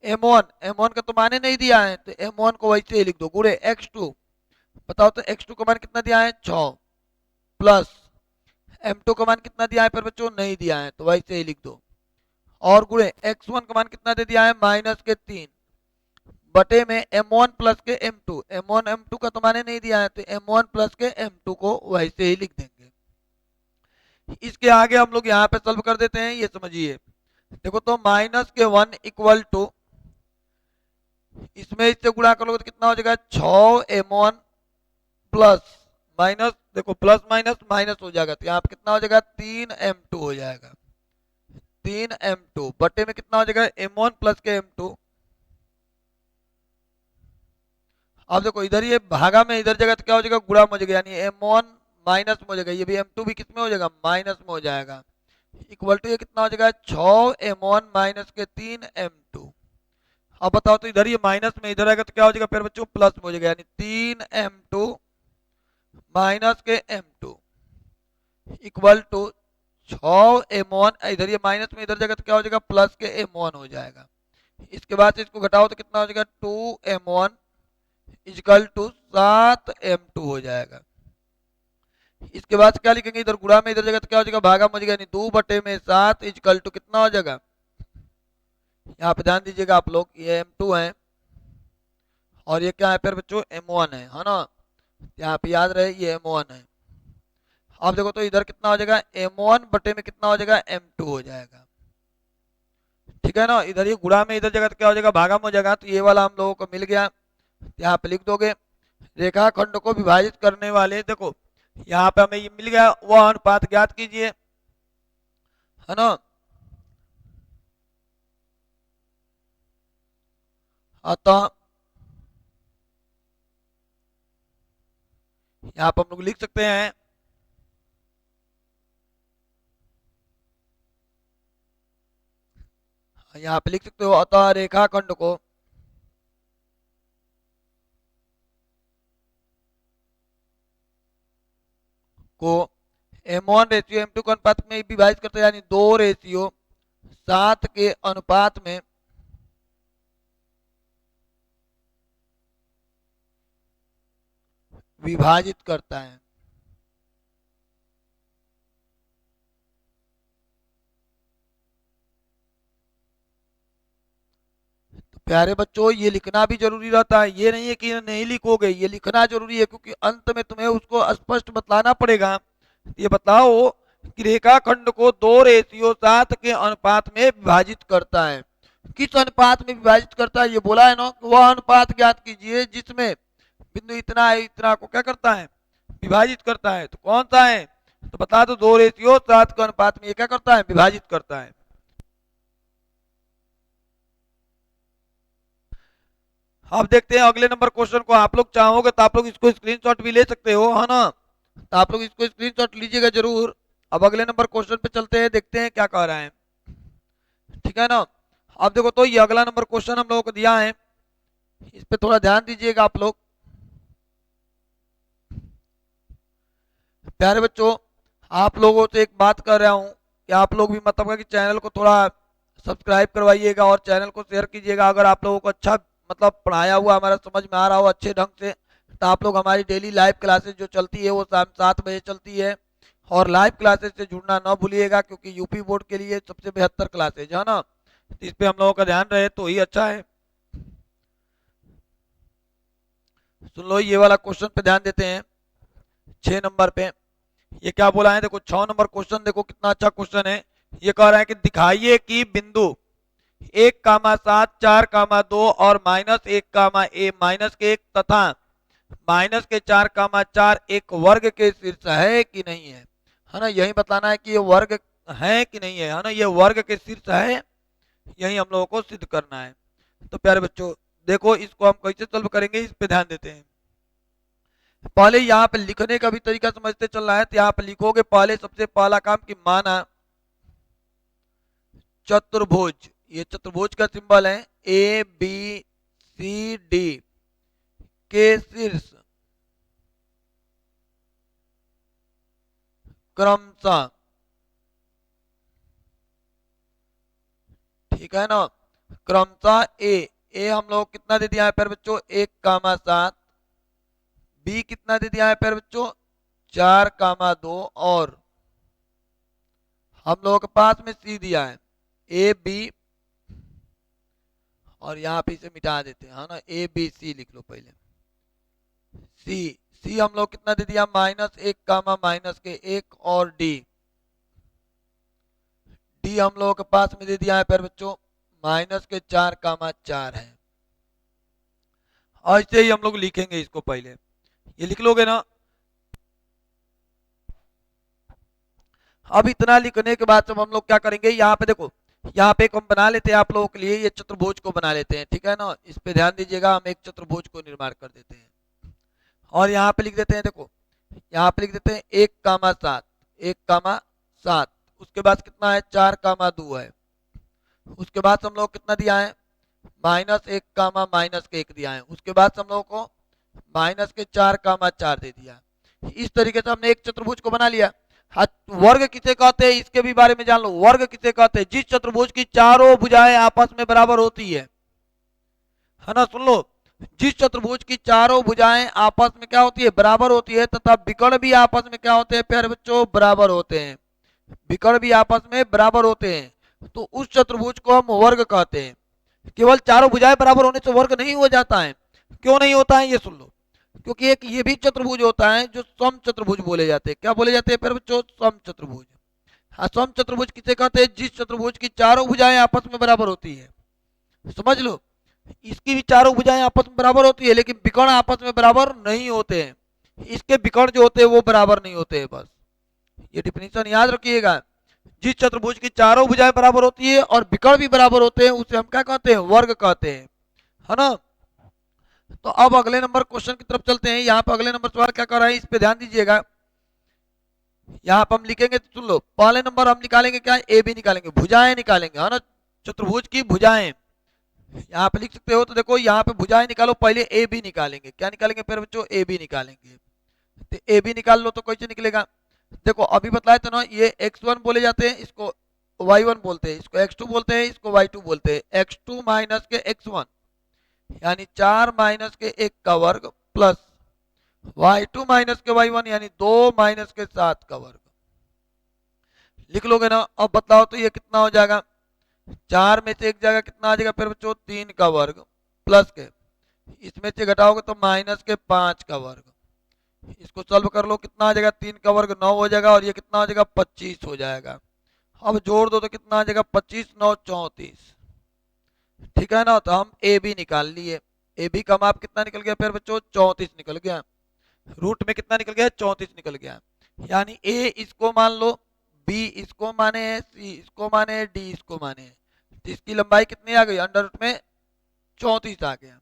S1: M1 का तो माने नहीं दिया है, तो M1 को वैसे ही लिख दो गुणे x2 बताओ तो x2 का मान कितना दिया है 6 प्लस m2 का मान कितना दिया है पर बच्चों नहीं दिया है तो वैसे ही लिख दो, और गुणे x1 का मान कितना दे दिया है -3 बटे में m1 प्लस के m2, m1 m2 का तो माने नहीं दिया है तो m1 प्लस के m2 को वैसे ही लिख देंगे। इसके आगे हम लोग यहाँ पे सॉल्व कर देते हैं, ये समझिए। देखो तो -1 इक्वल टू, इसमें इससे गुणा करोगे तो कितना हो जाएगा 6m1 प्लस माइनस, देखो प्लस माइनस माइनस हो जाएगा तो यहाँ पे कितना हो जाएगा 3m2 हो जाएगा, 3m2 बटे में कितना हो जाएगा m1 प्लस के m2। अब देखो इधर ये भागा में इधर जगह तो क्या हो जाएगा गुणा में हो जाएगा, यानी m1 माइनस में हो जाएगा, ये भी m2 भी किस में हो जाएगा माइनस में हो जाएगा, इक्वल टू ये कितना हो जाएगा 6m1 माइनस के 3m2। अब बताओ तो इधर ये माइनस में इधर आएगा तो क्या हो जाएगा फिर बच्चों प्लस में हो जाएगा, यानी 3m2 माइनस के m2 इक्वल टू 6m1, इधर ये माइनस में इधर जाएगा तो क्या हो जाएगा प्लस के m1 हो जाएगा। इसके बाद से इसको घटाओ तो कितना हो जाएगा 2m1 इक्वल टू 7m2 हो जाएगा। इसके बाद क्या लिखेंगे इधर गुणा में इधर जगह तो क्या हो जाएगा भागा में हो जाएगा, यानी 2 बटे में 7 इक्वल टू कितना हो जाएगा, यहाँ पे ध्यान दीजिएगा आप लोग, ये m2 है और ये क्या है फिर बच्चों m1 है ना, यहाँ पे याद रहे ये m1 है। अब देखो तो इधर कितना हो जाएगा m1 बटे में कितना हो जाएगा m2 हो जाएगा, ठीक है ना। इधर ये गुणा में इधर जगह तो क्या हो जाएगा भागा में हो जाएगा, तो ये वाला हम लोगों को मिल गया, यहाँ पे लिख दोगे। रेखाखंड को विभाजित करने वाले, देखो यहाँ पे हमें ये मिल गया, वह अनुपात ज्ञात कीजिए, है ना। अतः यहाँ पर हम लोग लिख सकते हैं यहाँ पे लिख सकते हो, अतः रेखाखंड को m1 रेशियो m2 के अनुपात में विभाजित करते हैं, यानी 2:7 के अनुपात में विभाजित करता है। तो प्यारे बच्चों ये लिखना भी जरूरी रहता है, ये नहीं है कि नहीं लिखोगे, ये लिखना जरूरी है क्योंकि अंत में तुम्हें उसको स्पष्ट बतलाना पड़ेगा। ये बताओ कि रेखाखंड को 2:7 के अनुपात में विभाजित करता है, किस अनुपात में विभाजित करता है ये बोला है ना, वह अनुपात ज्ञात कीजिए जिसमें बिंदु इतना है इतना को क्या करता है विभाजित करता है। तो कौन सा है, तो बता दो 2:7 के अनुपात में ये क्या करता है विभाजित करता है। अब देखते हैं अगले नंबर क्वेश्चन को, आप लोग चाहोगे तो आप लोग इसको स्क्रीनशॉट भी ले सकते हो, है ना, तो आप लोग इसको स्क्रीनशॉट लीजिएगा जरूर। अब अगले नंबर क्वेश्चन पे चलते हैं, देखते हैं क्या कह रहा है, ठीक है ना। अब देखो तो ये अगला नंबर क्वेश्चन हम लोगों को दिया है, इस पे थोड़ा ध्यान दीजिएगा आप लोग। प्यारे बच्चों आप लोगों से एक बात कर रहा हूँ कि आप लोग भी मतलब कि चैनल को थोड़ा सब्सक्राइब करवाइएगा और चैनल को शेयर कीजिएगा। अगर आप लोगों को अच्छा मतलब पढ़ाया हुआ हमारा समझ में आ रहा हो अच्छे ढंग से, तो आप लोग हमारी डेली लाइव क्लासेस जो चलती है वो शाम 7 बजे चलती है, और लाइव क्लासेस से जुड़ना ना भूलिएगा क्योंकि यूपी बोर्ड के लिए सबसे बेहतर क्लासेज है ना, तो इस पे हम लोगों का ध्यान रहे तो ही अच्छा है। सुन लो ये वाला क्वेश्चन पे ध्यान देते हैं, 6 नंबर पे ये क्या बोला है, देखो 6 नंबर क्वेश्चन देखो कितना अच्छा क्वेश्चन है। ये कह रहा है कि दिखाइए कि बिंदु 1,7 4,2 और -1, -1 तथा -4, एक वर्ग के शीर्ष है कि नहीं है ना, यही बताना है कि ये वर्ग है कि नहीं है ना, ये वर्ग के शीर्ष है, यही हम लोगों को सिद्ध करना है। तो प्यारे बच्चों देखो इसको हम कैसे सॉल्व करेंगे, इस पे ध्यान देते हैं। पहले यहाँ पे लिखने का भी तरीका समझते चलना है, तो यहाँ पे लिखोगे पहले सबसे पहला काम कि माना चतुर्भुज, ये चतुर्भुज का सिंबल है ABCD के शीर्ष क्रमशः, ठीक है ना, क्रमशः ए हम लोग कितना दे दिया है पर बच्चों 1,7, बी कितना दे दिया है प्यारे बच्चों 4,2 और हम लोगों के पास में सी दिया है ए बी, और यहाँ पे इसे मिटा देते हैं, है ना, ए बी सी लिख लो पहले। सी सी हम लोग कितना दे दिया -1, और डी डी हम लोगों के पास में दे दिया है प्यारे बच्चों -4, है। ऐसे ही हम लोग लिखेंगे इसको, पहले ये लिख लोगे ना। अब इतना लिखने के बाद जब हम लोग क्या करेंगे, यहाँ पे देखो, यहाँ पे एक हम बना लेते हैं आप लोगों के लिए, ये चतुर्भुज को बना लेते हैं, ठीक है ना। इस पे ध्यान दीजिएगा, हम एक चतुर्भुज को निर्माण कर देते हैं और यहाँ पे लिख देते हैं, देखो यहाँ पे लिख देते हैं 1,7, उसके बाद कितना है 4,2 है। उसके बाद हम लोग कितना दिया है -1, दिया है। उसके बाद हम लोग को -4 दे दिया। इस तरीके से हमने एक चतुर्भुज को बना लिया। वर्ग किसे कहते हैं इसके भी बारे में जान लो। वर्ग किसे कहते हैं, जिस चतुर्भुज की चारों भुजाएं आपस में बराबर होती है ना, सुन लो, जिस चतुर्भुज की चारों भुजाएं आपस में क्या होती है, बराबर होती है, तथा विकर्ण भी आपस में क्या होते हैं प्यारे बच्चों, बराबर होते हैं। विकर्ण भी आपस में बराबर होते हैं, तो उस चतुर्भुज को हम वर्ग कहते हैं। केवल चारों भुजाएं बराबर होने से वर्ग नहीं हो जाता है। क्यों नहीं होता है ये सुन लो, क्योंकि एक ये भी चतुर्भुज होता है जो सम चतुर्भुज बोले जाते हैं। क्या बोले जाते हैं फिर बच्चों, सम चतुर्भुज। हाँ, सम चतुर्भुज किसे कहते हैं, जिस चतुर्भुज की चारों भुजाएं आपस में बराबर होती है। समझ लो, इसकी भी चारों भुजाएं आपस में बराबर होती है, लेकिन विकर्ण आपस में बराबर नहीं होते हैं। इसके विकर्ण जो होते हैं वो बराबर नहीं होते हैं। बस ये डिफिनेशन याद रखिएगा, जिस चतुर्भुज की चारों भुजाएं बराबर होती है और विकर्ण भी बराबर होते हैं, उसे हम क्या कहते हैं, वर्ग कहते हैं, है ना। तो अब अगले नंबर क्वेश्चन की तरफ चलते हैं। यहाँ पे अगले नंबर सवाल क्या कर रहा है, इस पे ध्यान दीजिएगा। यहाँ पे हम लिखेंगे, सुन लो, पहले नंबर हम निकालेंगे क्या, ए बी निकालेंगे, भुजाएं निकालेंगे, है ना, चतुर्भुज की भुजाएं। यहाँ पे लिख सकते हो, तो देखो यहाँ पे भुजाएं निकालो, पहले ए बी निकालेंगे। क्या निकालेंगे फिर बच्चों, ए बी निकालेंगे। तो ए बी निकाल लो तो कैसे निकलेगा, देखो अभी बताया था ना, ये x1 बोले जाते हैं, इसको y1 बोलते हैं, इसको x2 बोलते हैं, इसको y2 बोलते हैं। x2 माइनस के x1 यानी 4 माइनस के 1 का वर्ग प्लस y2 माइनस के y1 यानी 2 माइनस के 7 का वर्ग। लिख लोगे ना। अब बताओ तो ये कितना हो जाएगा, 4 में से एक जगह कितना आ जाएगा फिर बच्चों, 3 का वर्ग प्लस के, इसमें से घटाओगे तो माइनस के 5 का वर्ग। इसको सॉल्व कर लो, कितना आ जाएगा, 3 का वर्ग 9 हो जाएगा, और ये कितना हो जाएगा 25 हो जाएगा। अब जोड़ दो तो कितना आ जाएगा 25 9 34, ठीक है ना। तो हम ए बी निकाल लिए। ए बी का माप कितना निकल गया फिर बच्चों, 34 निकल गया। रूट में कितना निकल गया, 34 निकल गया। यानी ए इसको मान लो, बी इसको माने, सी इसको माने, डी इसको माने, तो इसकी लंबाई कितनी आ गई, अंडर रूट में 34 आ गया।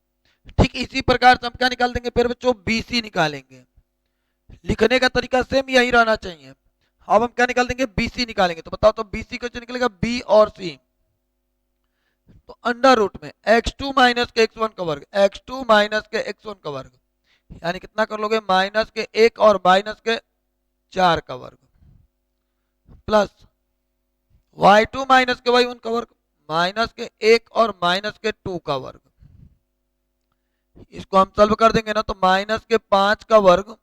S1: ठीक इसी प्रकार से हम क्या निकाल देंगे फिर बच्चों, बी सी निकालेंगे। लिखने का तरीका सेम यही रहना चाहिए। अब हम क्या निकाल देंगे, बीसी निकालेंगे। तो बताओ तो बीसी कैसे निकलेगा, बी और सी, तो अंडर रूट में x2 माइनस के x1 का वर्ग, x2 माइनस के x1 का वर्ग, यानी कितना कर लोगे, माइनस के 1 और माइनस के 4 का वर्ग प्लस y2 माइनस के y1 का वर्ग, माइनस के 1 और माइनस के 2 का वर्ग। इसको हम सॉल्व कर देंगे ना, तो माइनस के 5 का वर्ग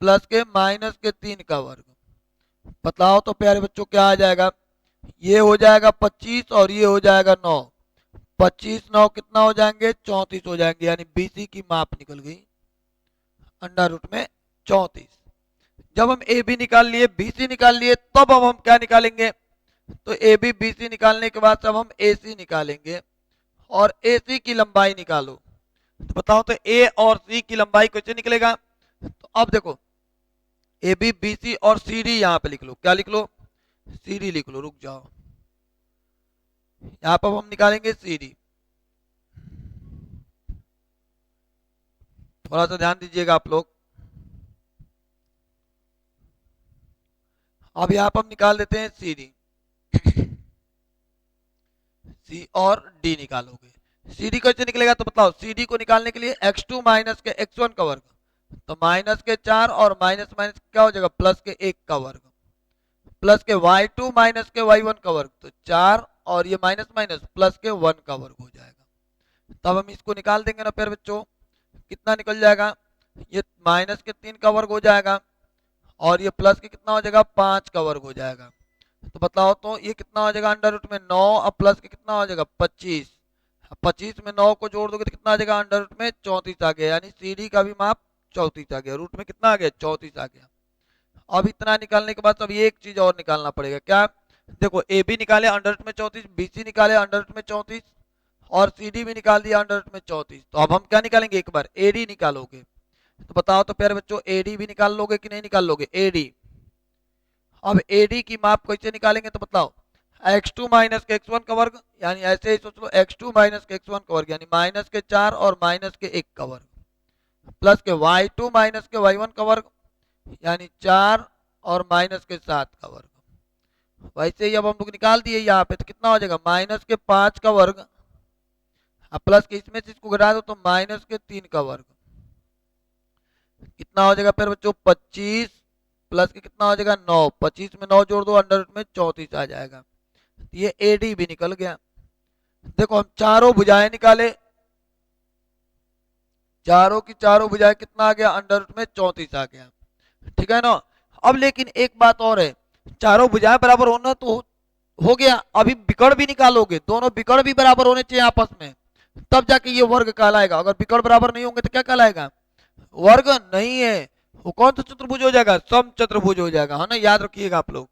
S1: प्लस के माइनस के 3 का वर्ग। बताओ तो प्यारे बच्चों क्या आ जाएगा, ये हो जाएगा 25 और ये हो जाएगा 9, 25 9 कितना हो जाएंगे, 34 हो जाएंगे। यानी बीसी की माप निकल गई अंडर रूट में 34। जब हम ए बी निकाल लिए, बीसी निकाल लिए, तब अब हम क्या निकालेंगे, तो ए बी बीसी निकालने के बाद अब हम ए सी निकालेंगे, और ए सी की लंबाई निकालो। तो बताओ तो ए और सी की लंबाई कैसे निकलेगा, तो अब देखो ए बी बी सी और सी डी यहाँ पे लिख लो। क्या लिख लो, सी डी लिख लो, रुक जाओ, यहाँ पर हम निकालेंगे सी डी। थोड़ा सा ध्यान दीजिएगा आप लोग। अब यहाँ पर हम निकाल देते हैं सी डी, सी और डी निकालोगे। सी डी कैसे निकलेगा, तो बताओ सी डी को निकालने के लिए x2 माइनस के x1 का वर्ग, तो माइनस के 4 और माइनस माइनस क्या हो जाएगा, प्लस के 1 का वर्ग प्लस के y2 माइनस के y1 का वर्ग, तो 4 और ये माइनस माइनस प्लस के 1 का वर्ग हो जाएगा। तब हम इसको निकाल देंगे ना फिर बच्चों, कितना निकल जाएगा, ये माइनस के 3 का वर्ग हो जाएगा और ये प्लस के कितना हो जाएगा 5 का वर्ग हो जाएगा। तो बताओ तो ये कितना हो जाएगा अंडर रूट में 9 और प्लस के कितना हो जाएगा 25। 25 में 9 को जोड़ दोगे तो कितना आ जाएगा अंडर रूट में 34 आ गया, यानी सीडी का भी माप 34 आ गया, रूट में कितना आ गया 34 आ गया। अब इतना निकालने के बाद अब ये एक चीज और निकालना पड़ेगा, क्या? देखो ए बी निकाले अंडर रूट में 34, बी सी निकाले अंडर रूट में 34 और सी डी भी निकाल दिया अंडर रूट में 34। तो अब हम क्या निकालेंगे, एक बार ए डी निकालोगे। तो बताओ तो प्यारे बच्चों ए डी भी निकाल लोगे कि नहीं निकाल लोगे ए डी। अब ए डी की माप कैसे निकालेंगे तो बताओ, x2 माइनस के x1 का वर्ग, यानी ऐसे ही सोच लो x2 माइनस के x1 का वर्ग यानी माइनस के 4 और माइनस के 1 का वर्ग, प्लस के y2 माइनस के y1 का वर्ग यानी 4 और माइनस के 7 का वर्ग। वैसे ही अब हम लोग निकाल दिए यहाँ पे, तो कितना हो जाएगा माइनस के 5 का वर्ग, प्लस के इसमें से इसको घटा दो तो माइनस के 3 का वर्ग, कितना हो जाएगा फिर बच्चों 25 प्लस के कितना हो जाएगा 9, 25 में 9 जोड़ दो अंडर रूट में 34 आ जाएगा। ये एडी भी निकल गया। देखो हम चारों भुजाएं निकाले, चारों की चारों भुजाएं कितना आ गया अंडर रूट में 34 आ गया, ठीक है ना। अब लेकिन एक बात और है, चारों भुजाएं बराबर होना तो हो गया, अभी विकर्ण भी निकालोगे, दोनों विकर्ण भी बराबर होने चाहिए आपस में, तब जाके ये वर्ग कहलाएगा। अगर विकर्ण बराबर नहीं होंगे तो क्या कहलाएगा, वर्ग नहीं है। वो कौन सा चतुर्भुज हो जाएगा, सम चतुर्भुज हो जाएगा, है ना, याद रखिएगा आप लोग।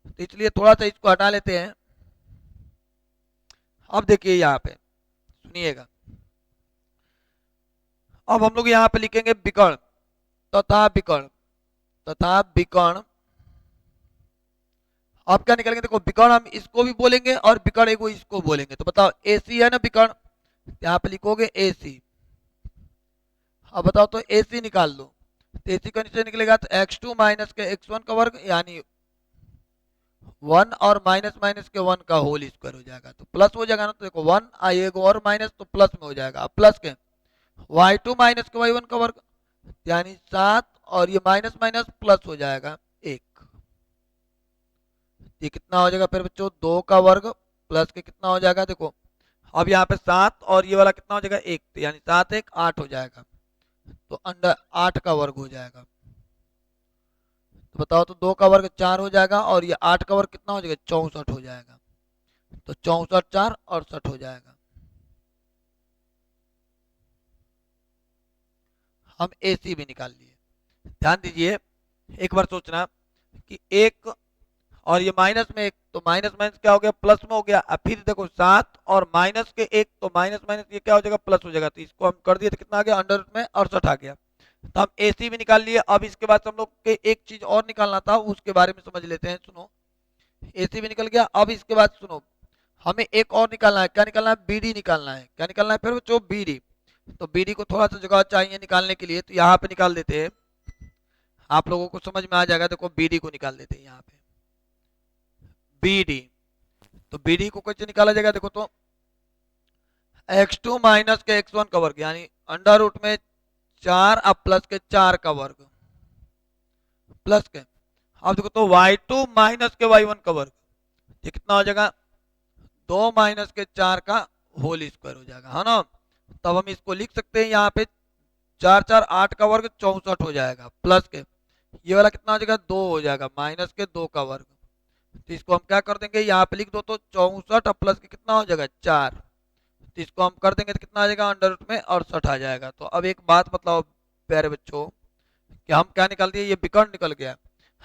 S1: तो इसलिए थोड़ा सा इसको हटा लेते हैं। अब देखिए यहाँ पे सुनिएगा, अब हम लोग यहाँ पे लिखेंगे विकर्ण तथा विकर्ण तथा विकर्ण। अब क्या निकलेंगे, देखो विकर्ण हम इसको भी बोलेंगे और विकर्ण एगो इसको बोलेंगे। तो बताओ एसी है ना विकर्ण, यहाँ पे लिखोगे एसी। अब बताओ तो एसी निकाल दो, तो एसी का नीचे निकलेगा तो x2 माइनस के x1 का वर्ग यानी 1 और माइनस माइनस के 1 का होल स्क्वायर हो जाएगा, तो प्लस हो जाएगा ना। तो देखो 1 आएगा और माइनस तो प्लस में हो जाएगा, अब प्लस के y2 माइनस के y1 का वर्ग यानी 7 और ये माइनस माइनस प्लस हो जाएगा 1। ये कितना हो जाएगा फिर बच्चों 2 का वर्ग प्लस के कितना हो जाएगा, देखो अब यहाँ पे 7 और ये वाला कितना हो जाएगा 1, तो यानी 7 1 8 हो जाएगा, तो अंडर 8 का वर्ग हो जाएगा। तो बताओ तो 2 का वर्ग 4 हो जाएगा और ये 8 का वर्ग कितना हो जाएगा 64 हो जाएगा, तो 64 4 68 हो जाएगा। हम एसी भी निकाल लिए। ध्यान दीजिए एक बार सोचना कि एक और ये माइनस में एक, तो माइनस माइनस क्या हो गया प्लस में हो गया। अब फिर देखो 7 और माइनस के 1, तो माइनस माइनस ये क्या हो जाएगा प्लस हो जाएगा, तो इसको हम कर दिए तो कितना आ गया अंडर रूट में 68 आ गया। तो हम एसी भी निकाल लिए। अब इसके बाद हम लोग के एक चीज और निकालना था, उसके बारे में समझ लेते हैं। सुनो एसी भी निकल गया, अब इसके बाद सुनो हमें एक और निकालना है, क्या निकालना है बीडी निकालना है। क्या निकालना है फिर बच्चों बीडी। तो बीडी को थोड़ा सा जगह चाहिए निकालने के लिए, तो यहाँ पे निकाल देते हैं, आप लोगों को समझ में आ जाएगा। देखो बीडी को निकाल देते हैं यहाँ पे बीडी। तो बीडी को कैसे निकाला जाएगा, देखो तो x2 माइनस के x1 का वर्ग यानी अंडर रूट में 4 अब प्लस के 4 का वर्ग प्लस के, अब देखो तो y2 माइनस के y1 का वर्ग, ये कितना हो जाएगा 2 माइनस के 4 का होल स्क्वायर हो जाएगा, है ना। तब हम इसको लिख सकते हैं यहाँ पे 4 4 8 का वर्ग 64 हो जाएगा, प्लस के ये वाला कितना हो जाएगा 2 हो जाएगा माइनस के 2 का वर्ग। तो इसको हम क्या कर देंगे यहाँ पे लिख दो तो 64 प्लस के कितना हो जाएगा 4, तो इसको हम कर देंगे तो कितना आ जाएगा अंडर रूट में 68 आ जाएगा। तो अब एक बात बताओ प्यारे बच्चों कि हम क्या निकाल दिए, ये विकर्ण निकल गया।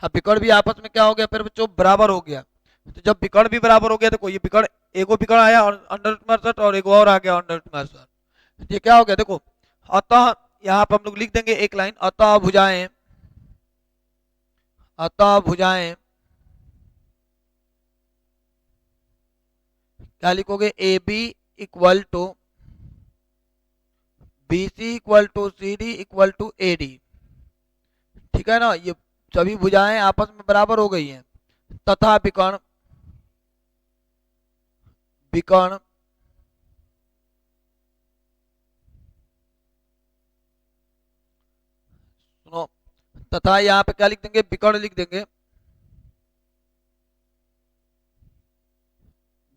S1: हाँ विकर्ण भी आपस में क्या हो गया प्यारे बच्चों बराबर हो गया। तो जब विकर्ण भी बराबर हो गया देखो ये विकर्ण एगो विकर्ण आया अंडर रूट में 68 और एगो और आ गया अंडर रूट में 68, ये क्या हो गया देखो। अतः यहाँ पे हम लोग लिख देंगे एक लाइन, अतः भुजाएं क्या लिखोगे A B equal to B C equal to C D equal to A D, ठीक है ना। ये सभी भुजाएं आपस में बराबर हो गई हैं। तथा विकर्ण विकर्ण सुनो तथा यहाँ पे क्या लिख देंगे विकर्ण लिख देंगे,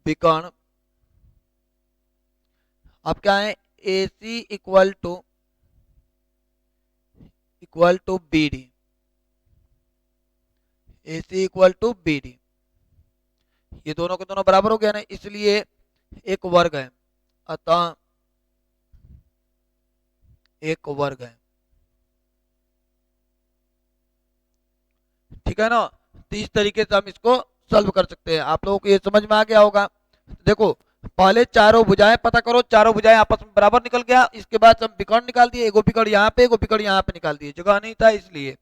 S1: विकर्ण। अब क्या है A C equal to equal to B D, A C equal to B D. ये दोनों के दोनों बराबर हो गया ना, इसलिए एक वर्ग है, अतः एक वर्ग है, ठीक है ना। तो इस तरीके से हम इसको सॉल्व कर सकते हैं। आप लोगों को ये समझ में आ गया होगा। देखो पहले चारों भुजाएं पता करो, चारों भुजाएं आपस में बराबर निकल गया, इसके बाद हम विकर्ण निकाल दिए, एगो विकर्ण यहाँ पे, एगो विकर्ण यहाँ पे निकाल दिए, जगह नहीं था इसलिए।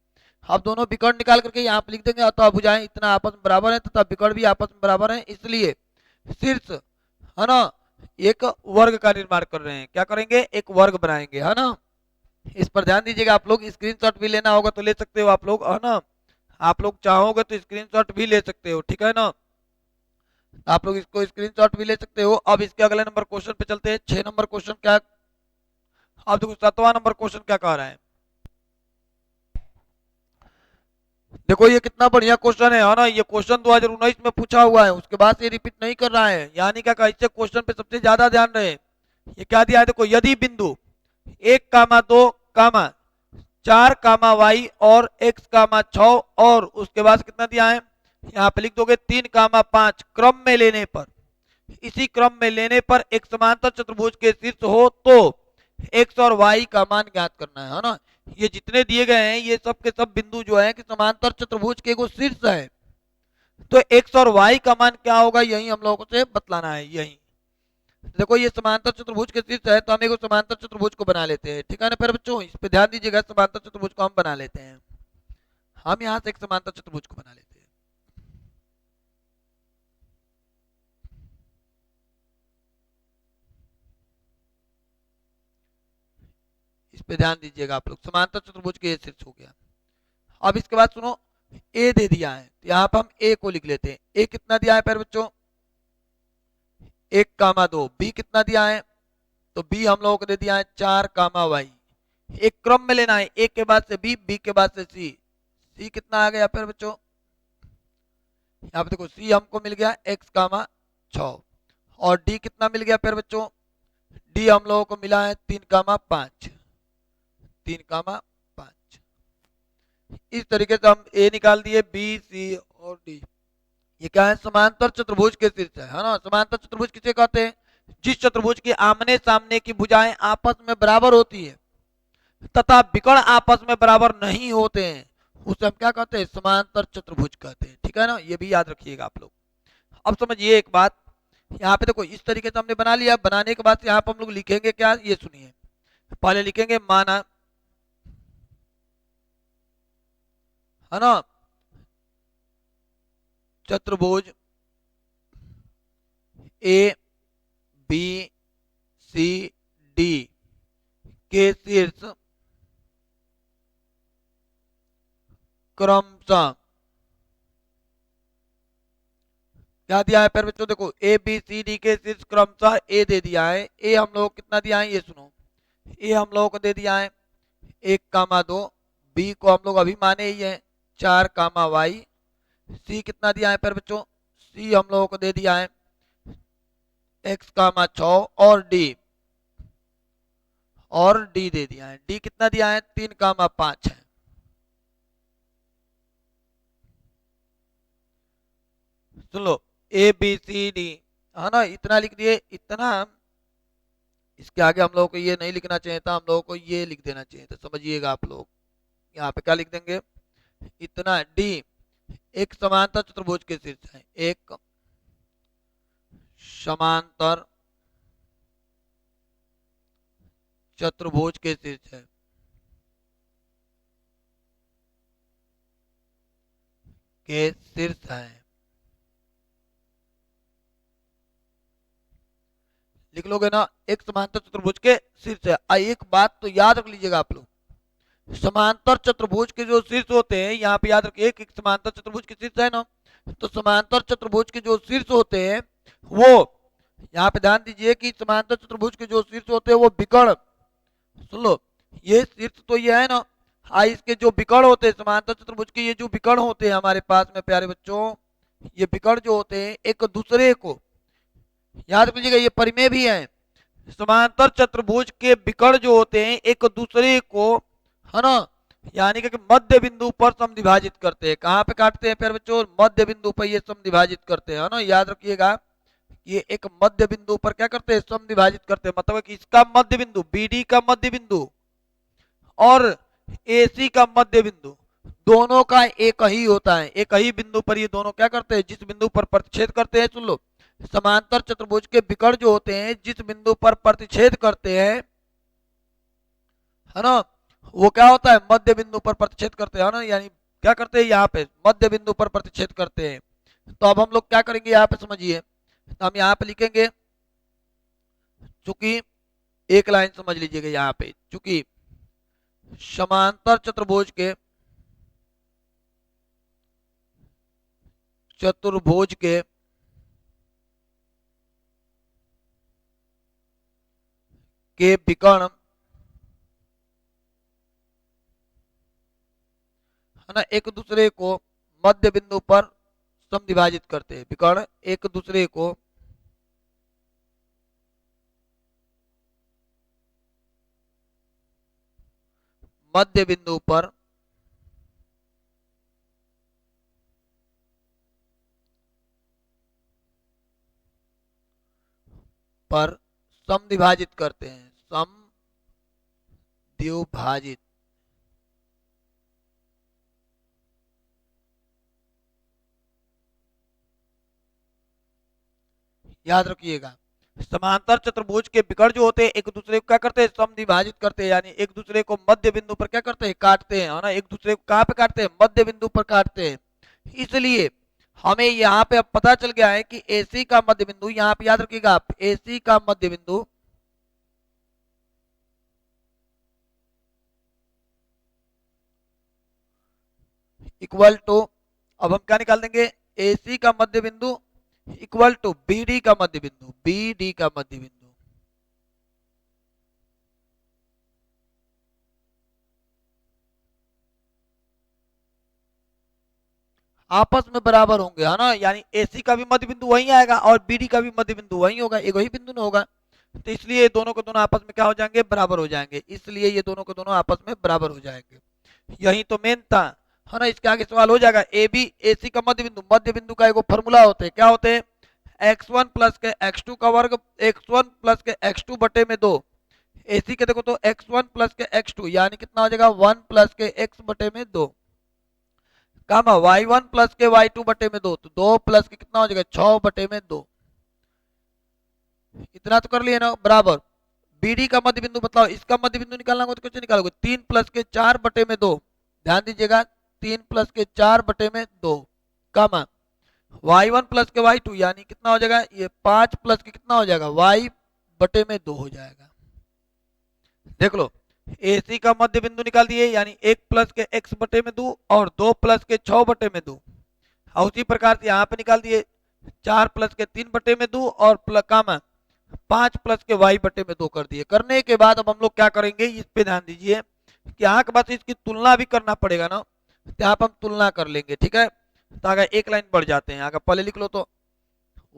S1: आप दोनों विकर्ण निकाल करके यहाँ पे लिख देंगे, तो भुजाएं इतना आपस में बराबर है तथा विकर्ण भी आपस में बराबर है, इसलिए शीर्ष है ना एक वर्ग का निर्माण कर रहे हैं। क्या करेंगे? एक वर्ग बनाएंगे, है ना। इस पर ध्यान दीजिएगा। आप लोग स्क्रीनशॉट भी लेना होगा तो ले सकते हो आप लोग, है ना। आप लोग चाहोगे तो स्क्रीनशॉट भी ले सकते हो, ठीक है ना। आप लोग इसको स्क्रीनशॉट भी ले सकते हो। अब इसके अगले नंबर क्वेश्चन पे चलते हैं। 6 नंबर क्वेश्चन क्या, अब देखो 7वां नंबर क्वेश्चन क्या कह रहा है। देखो ये कितना बढ़िया क्वेश्चन है ना। ये क्वेश्चन 2019 में पूछा हुआ है, उसके बाद से रिपीट नहीं कर रहा है, यानी क्या कहा, इससे क्वेश्चन पे सबसे ज्यादा ध्यान रहे। ये क्या दिया है देखो, यदि बिंदु 1, 2, 4, वाई और x, 6 और उसके बाद कितना दिया है, यहाँ पे लिख दोगे 3, 5 क्रम में लेने पर, इसी क्रम में लेने पर एक समांतर चतुर्भुज के शीर्ष हो तो x और y का मान ज्ञात करना है ना। ये जितने दिए गए हैं ये सब के सब बिंदु जो है कि समांतर चतुर्भुज के एगो शीर्ष है, तो x और y का मान क्या होगा यही हम लोगों से बतलाना है। यही देखो ये समांतर चतुर्भुज के शीर्ष है, तो हम एक समांतर चतुर्भुज को बना लेते हैं, ठीक है ना। फिर बच्चों इस पे ध्यान दीजिएगा, समांतर चतुर्भुज को हम बना लेते हैं। हम यहाँ से एक समांतर चतुर्भुज को बना लेते हैं। इस पे ध्यान दीजिएगा आप लोग, समांतर चतुर्भुज के शीर्ष हो गया। अब इसके बाद सुनो, ए दे दिया है, तो यहाँ पे हम ए को लिख लेते हैं। ए कितना दिया है फिर बच्चों, 1, 2। बी कितना दिया है, तो बी हम लोगों को दे दिया है 4, वाई। एक क्रम में लेना है, ए के बाद से बी, बी के बाद से सी। सी कितना आ गया फिर बच्चों, यहाँ पे देखो सी हमको मिल गया x, 6 और डी कितना मिल गया फिर बच्चों, डी हम लोगों को मिला है 3, 5। 3, 5। इस तरीके से हम ए निकाल दिए, बी, सी और डी। ये क्या है, समांतर चतुर्भुज के शीर्ष है ना। समांतर चतुर्भुज किसे कहते हैं, जिस चतुर्भुज की आमने सामने की भुजाएं आपस में बराबर होती है तथा विकर्ण आपस में बराबर नहीं होते हैं, उसे हम क्या कहते हैं, समांतर चतुर्भुज कहते हैं, ठीक है ना। ये भी याद रखिएगा आप लोग। अब समझिए एक बात, यहाँ पे देखो इस तरीके से हमने बना लिया। बनाने के बाद यहाँ पे हम लोग लिखेंगे क्या, ये सुनिए। पहले लिखेंगे माना, है ना, चतुर्भुज ए बी सी डी के शीर्ष क्रमशः, क्या दिया है फिर बच्चों, देखो ए बी सी डी के शीर्ष क्रमशः ए दे दिया है। ए हम लोग कितना दिया है, ये सुनो, ए हम लोगों को दे दिया है 1, 2। बी को हम लोग अभी माने ही है 4, वाई। सी कितना दिया है फिर बच्चों, सी हम लोगों को दे दिया है x, 6 और डी दे दिया है। डी कितना दिया है, 3, 5 है। सुन लो, ए बी सी डी, है ना, इतना लिख दिए। इतना इसके आगे हम लोगों को ये नहीं लिखना चाहिए था, हम लोगों को ये लिख देना चाहिए था। समझिएगा आप लोग, यहाँ पे क्या लिख देंगे, इतना डी एक समांतर चतुर्भुज के शीर्ष है, एक समांतर चतुर्भुज के शीर्ष है, के शीर्ष है। लिख लोगे ना, एक समांतर चतुर्भुज के शीर्ष है। एक बात तो याद रख लीजिएगा आप लोग, समांतर चतुर्भुज के जो शीर्ष होते हैं, यहाँ पे याद रखिए, एक समांतर चतुर्भुज के शीर्ष है ना, तो समांतर चतुर्भुज के जो शीर्ष होते हैं वो, यहाँ पे ध्यान दीजिए कि समांतर चतुर्भुज के जो शीर्ष होते हैं वो विकर्ण, सुन लो, ये शीर्ष तो ये है ना, इसके जो विकर्ण होते हैं समांतर चतुर्भुज के, ये जो विकर्ण होते हैं हमारे पास में प्यारे बच्चों, ये विकर्ण जो होते हैं एक दूसरे को, याद रख लीजिएगा, ये परिमेय भी है। समांतर चतुर्भुज के विकर्ण जो होते हैं एक दूसरे को, है ना, यानी कि मध्य बिंदु पर समद्विभाजित करते हैं। कहाँ पे काटते हैं फिर बच्चों? मध्य बिंदु पर ये समद्विभाजित करते हैं, है ना, याद रखिएगा। ये एक मध्य बिंदु पर क्या करते हैं? समद्विभाजित करते हैं। मतलब कि इसका मध्य बिंदु, बीडी का मध्य बिंदु और एसी का मध्य बिंदु दोनों का एक ही होता है। एक ही बिंदु पर ये दोनों क्या करते हैं? जिस बिंदु पर प्रतिच्छेद करते हैं, सुन लो, समांतर चतुर्भुज के विकर्ण जो होते हैं जिस बिंदु पर प्रतिच्छेद करते हैं, है ना, वो क्या होता है? मध्य बिंदु पर प्रतिच्छेद करते हैं, है ना। यानी क्या करते हैं? यहाँ पे मध्य बिंदु पर प्रतिच्छेद करते हैं। तो अब हम लोग क्या करेंगे यहाँ पे समझिए। तो हम यहाँ पे लिखेंगे, चूंकि एक लाइन समझ लीजिएगा यहाँ पे, चूंकि समांतर चतुर्भुज के विकर्ण, है ना, एक दूसरे को मध्य बिंदु पर समद्विभाजित करते हैं। विकर्ण एक दूसरे को मध्य बिंदु पर समद्विभाजित करते हैं। समद्विभाजित, याद रखिएगा। समांतर चतुर्भुज के विकर्ण जो होते हैं एक दूसरे को क्या करते हैं? समद्विभाजित करते हैं। यानी एक दूसरे को मध्य बिंदु पर क्या करते हैं? काटते हैं, है ना। एक दूसरे को कहाँ पे काटते हैं? मध्य बिंदु पर काटते हैं। इसलिए हमें यहाँ पे अब पता चल गया है कि एसी का मध्य बिंदु, यहाँ पे याद रखिएगा आप, एसी का मध्य बिंदु इक्वल टू, अब हम क्या निकाल देंगे? एसी का मध्य बिंदु इक्वल टू बीडी का मध्य बिंदु, बीडी का मध्य बिंदु। आपस में बराबर होंगे, है ना। यानी एसी का भी मध्य बिंदु वही आएगा और बीडी का भी मध्य बिंदु वही होगा, एक ही बिंदु में होगा। तो इसलिए दोनों के दोनों आपस में क्या हो जाएंगे? बराबर हो जाएंगे। इसलिए ये दोनों के दोनों आपस में बराबर हो जाएंगे। यही तो मेन था, है ना। इसके आगे सवाल हो जाएगा, ए बी एसी का मध्य बिंदु का एक फॉर्मूला होते हैं। क्या होते हैं? x1 प्लस के x2 का वर्ग, x1 प्लस के x2 बटे में 2। एसी के देखो तो x1 प्लस के x2 यानी कितना हो जाएगा? 1 प्लस के x बटे में 2, कामा y1 प्लस के y2 बटे में 2, तो 2 प्लस के कितना हो जाएगा? 6 बटे में 2। इतना तो कर लिए ना, बराबर। बीडी का मध्य बिंदु बताओ, इसका मध्य बिंदु निकालना होगा तो कैसे निकालोगे? 3 प्लस के 4 बटे में 2, ध्यान दीजिएगा, 3 प्लस के 4 बटे में 2, कामा y1 प्लस के y2 यानी कितना हो जाएगा? ये 5 प्लस के कितना हो जाएगा? y बटे में 2 हो जाएगा। देख लो, एसी का मध्य बिंदु निकाल दिए, यानी 1 प्लस के x बटे में 2 और 2 प्लस के 6 बटे में 2। उसी प्रकार से यहाँ पे निकाल दिए, 4 प्लस के 3 बटे में 2 और कामा 5 प्लस के y बटे में 2 कर दिए। करने के बाद अब हम लोग क्या करेंगे, इस पे ध्यान दीजिए कि यहाँ के बाद इसकी तुलना भी करना पड़ेगा ना, तो यहाँ पर हम तुलना कर लेंगे, ठीक है। तो अगर एक लाइन बढ़ जाते हैं, अगर पहले लिख लो तो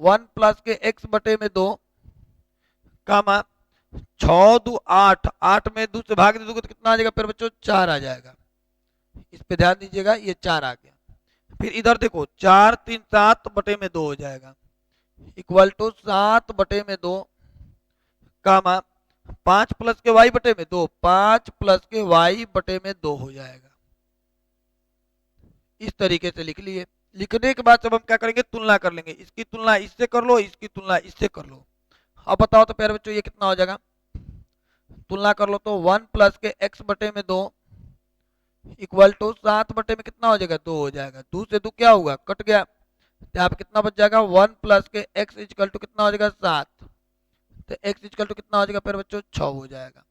S1: 1 प्लस के x बटे में 2, कामा 6 2 8, 8 में 2 से भाग दे दोगे तो कितना आ जाएगा फिर बच्चों? 4 आ जाएगा। इस पे ध्यान दीजिएगा, ये 4 आ गया। फिर इधर देखो, 4 3 7 बटे में 2 हो जाएगा, इक्वल टू 7 बटे में 2, कामा 5 प्लस के y बटे में 2, 5 प्लस के y बटे में 2 हो जाएगा। इस तरीके से लिख लिए। लिखने के बाद जब हम क्या करेंगे? तुलना कर लेंगे। इसकी तुलना इससे कर लो, इसकी तुलना इससे कर लो। अब बताओ तो प्यारे बच्चों ये कितना हो जाएगा? तुलना कर लो तो 1 प्लस के x बटे में 2 इक्वल टू 7 बटे में कितना हो जाएगा? 2 हो जाएगा। 2 से 2 क्या हुआ? कट गया। तो यहाँ पे कितना बच जाएगा? 1 प्लस के x इक्वल टू कितना हो जाएगा? 7। तो x इक्वल टू कितना हो जाएगा फिर बच्चों? 6 हो जाएगा।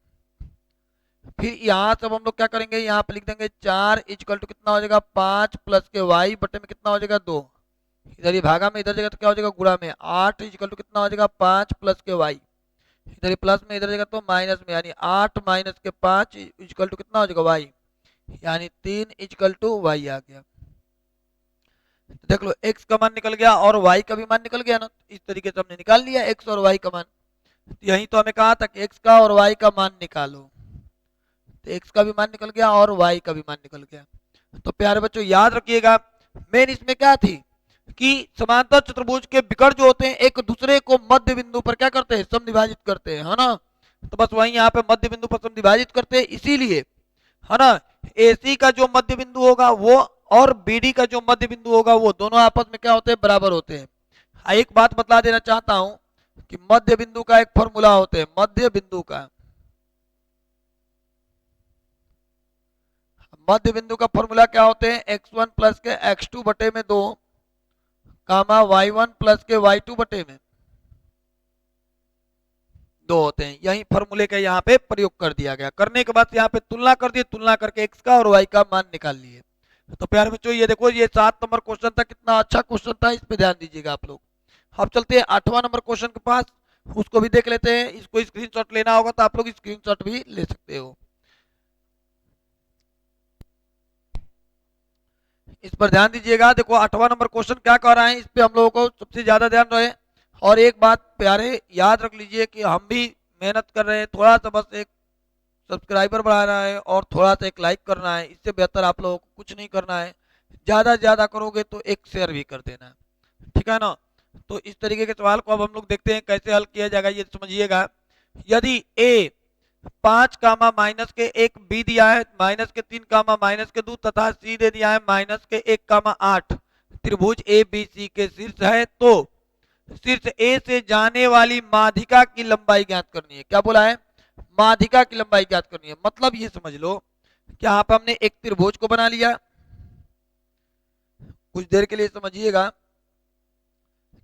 S1: फिर यहाँ से हम लोग क्या करेंगे? यहाँ पे लिख देंगे 4 इक्वल टू कितना हो जाएगा? 5 प्लस के y बटे में कितना हो जाएगा? 2। इधर ये भागा में इधर जगह तो क्या हो जाएगा? गुणा में। 8 इक्वल टू कितना हो जाएगा? 5 प्लस के y, इधर प्लस में इधर जगह तो माइनस में, यानी 8 माइनस के 5 इक्वल टू कितना हो जाएगा? y, यानी 3 इक्वल टू y आ गया। तो देख लो, x का मान निकल गया और y का भी मान निकल गया ना। इस तरीके से हमने निकाल लिया x और y का मान। यही तो हमें कहा था कि x का और y का मान निकालो। तो x का भी मान निकल गया और y का भी मान निकल गया। तो प्यारे बच्चों याद रखिएगा, मेन इसमें क्या थी कि समांतर चतुर्भुज के विकर्ण जो होते हैं एक दूसरे को मध्य बिंदु पर क्या करते हैं, समद्विभाजित करते हैं, है ना। तो बस वही यहाँ पे मध्य बिंदु पर समद्विभाजित करते हैं, इसीलिए है ना AC का जो मध्य बिंदु होगा वो और BD का जो मध्य बिंदु होगा वो दोनों आपस में क्या होते हैं, बराबर होते हैं। एक बात बतला देना चाहता हूं कि मध्य बिंदु का एक फॉर्मूला होता है, मध्य बिंदु का फॉर्मूला क्या होते हैं, x1 प्लस के x2 बटे में 2 कामा y1 प्लस के y2 बटे में 2 होते हैं। यही फॉर्मूले का यहाँ पे प्रयोग कर दिया गया। करने के बाद यहाँ पे तुलना कर दिए, तुलना करके x का और y का मान निकाल लिए। तो प्यारे बच्चों ये देखो, ये 7 नंबर क्वेश्चन था, कितना अच्छा क्वेश्चन था, इस पे ध्यान दीजिएगा आप लोग। अब चलते हैं 8वां नंबर क्वेश्चन के पास, उसको भी देख लेते हैं। इसको स्क्रीनशॉट लेना होगा तो आप लोग स्क्रीनशॉट भी ले सकते हो। इस पर ध्यान दीजिएगा। देखो 8वां नंबर क्वेश्चन क्या कह रहा है, इस पे हम लोगों को सबसे ज्यादा ध्यान रहे। और एक बात प्यारे याद रख लीजिए कि हम भी मेहनत कर रहे हैं, थोड़ा सा बस एक सब्सक्राइबर बढ़ाना है और थोड़ा सा एक लाइक करना है, इससे बेहतर आप लोगों को कुछ नहीं करना है। ज्यादा से ज्यादा करोगे तो एक शेयर भी कर देना, ठीक है ना। तो इस तरीके के सवाल को अब हम लोग देखते हैं कैसे हल किया जाएगा, ये समझिएगा। यदि A 5 कामा माइनस के 1 B दिया है, माइनस के 3 कामा माइनस के 2 तथा C दे दिया है माइनस के 1 कामा 8, त्रिभुज ABC के शीर्ष है, तो शीर्ष A से जाने वाली माध्यिका की लंबाई ज्ञात करनी है। क्या बोला है, माध्यिका की लंबाई ज्ञात करनी है। मतलब ये समझ लो कि यहाँ पे हमने एक त्रिभुज को बना लिया, कुछ देर के लिए समझिएगा।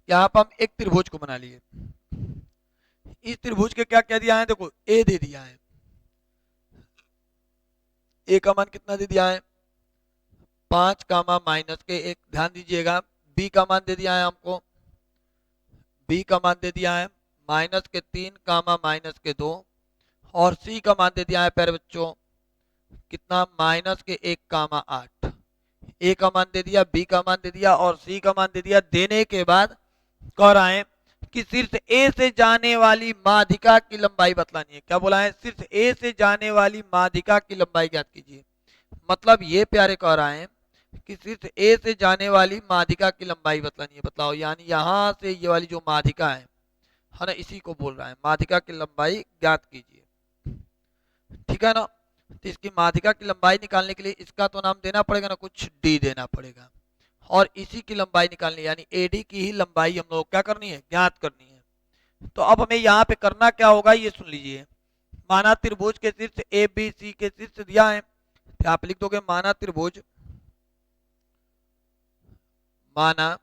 S1: यहाँ पर हम एक त्रिभुज को बना लिए, इस त्रिभुज के क्या क्या दिया है, देखो A दे दिया है, A का मान कितना दे दिया है 5 कामा माइनस के 1, ध्यान दीजिएगा। B का मान दे दिया है हमको, B का मान दे दिया है माइनस के 3 कामा माइनस के 2, और C का मान दे दिया है प्यारे बच्चों कितना, माइनस के 1 कामा 8। A का मान दे दिया, B का मान दे दिया और C का मान दे दिया। देने के बाद कह रहा है कि शीर्ष A से जाने वाली माध्यिका की लंबाई बतलानी है। क्या बोला है, शीर्ष A से जाने वाली माध्यिका की लंबाई ज्ञात कीजिए। मतलब ये प्यारे कह रहा है कि शीर्ष A से जाने वाली माध्यिका की लंबाई बतलानी है। बताओ, यानी यहां से ये वाली जो माध्यिका है ना, इसी को बोल रहा है माध्यिका की लंबाई ज्ञात कीजिए, ठीक है ना। तो इसकी माध्यिका की लंबाई निकालने के लिए इसका तो नाम देना पड़ेगा ना, कुछ D देना पड़ेगा, और इसी की लंबाई निकालनी यानी AD की ही लंबाई हम लोग क्या करनी है, ज्ञात करनी है। तो अब हमें यहाँ पे करना क्या होगा, ये सुन लीजिए। माना त्रिभुज के शीर्ष ABC के शीर्ष दिया है, तो आप लिख दोगे माना त्रिभुज, माना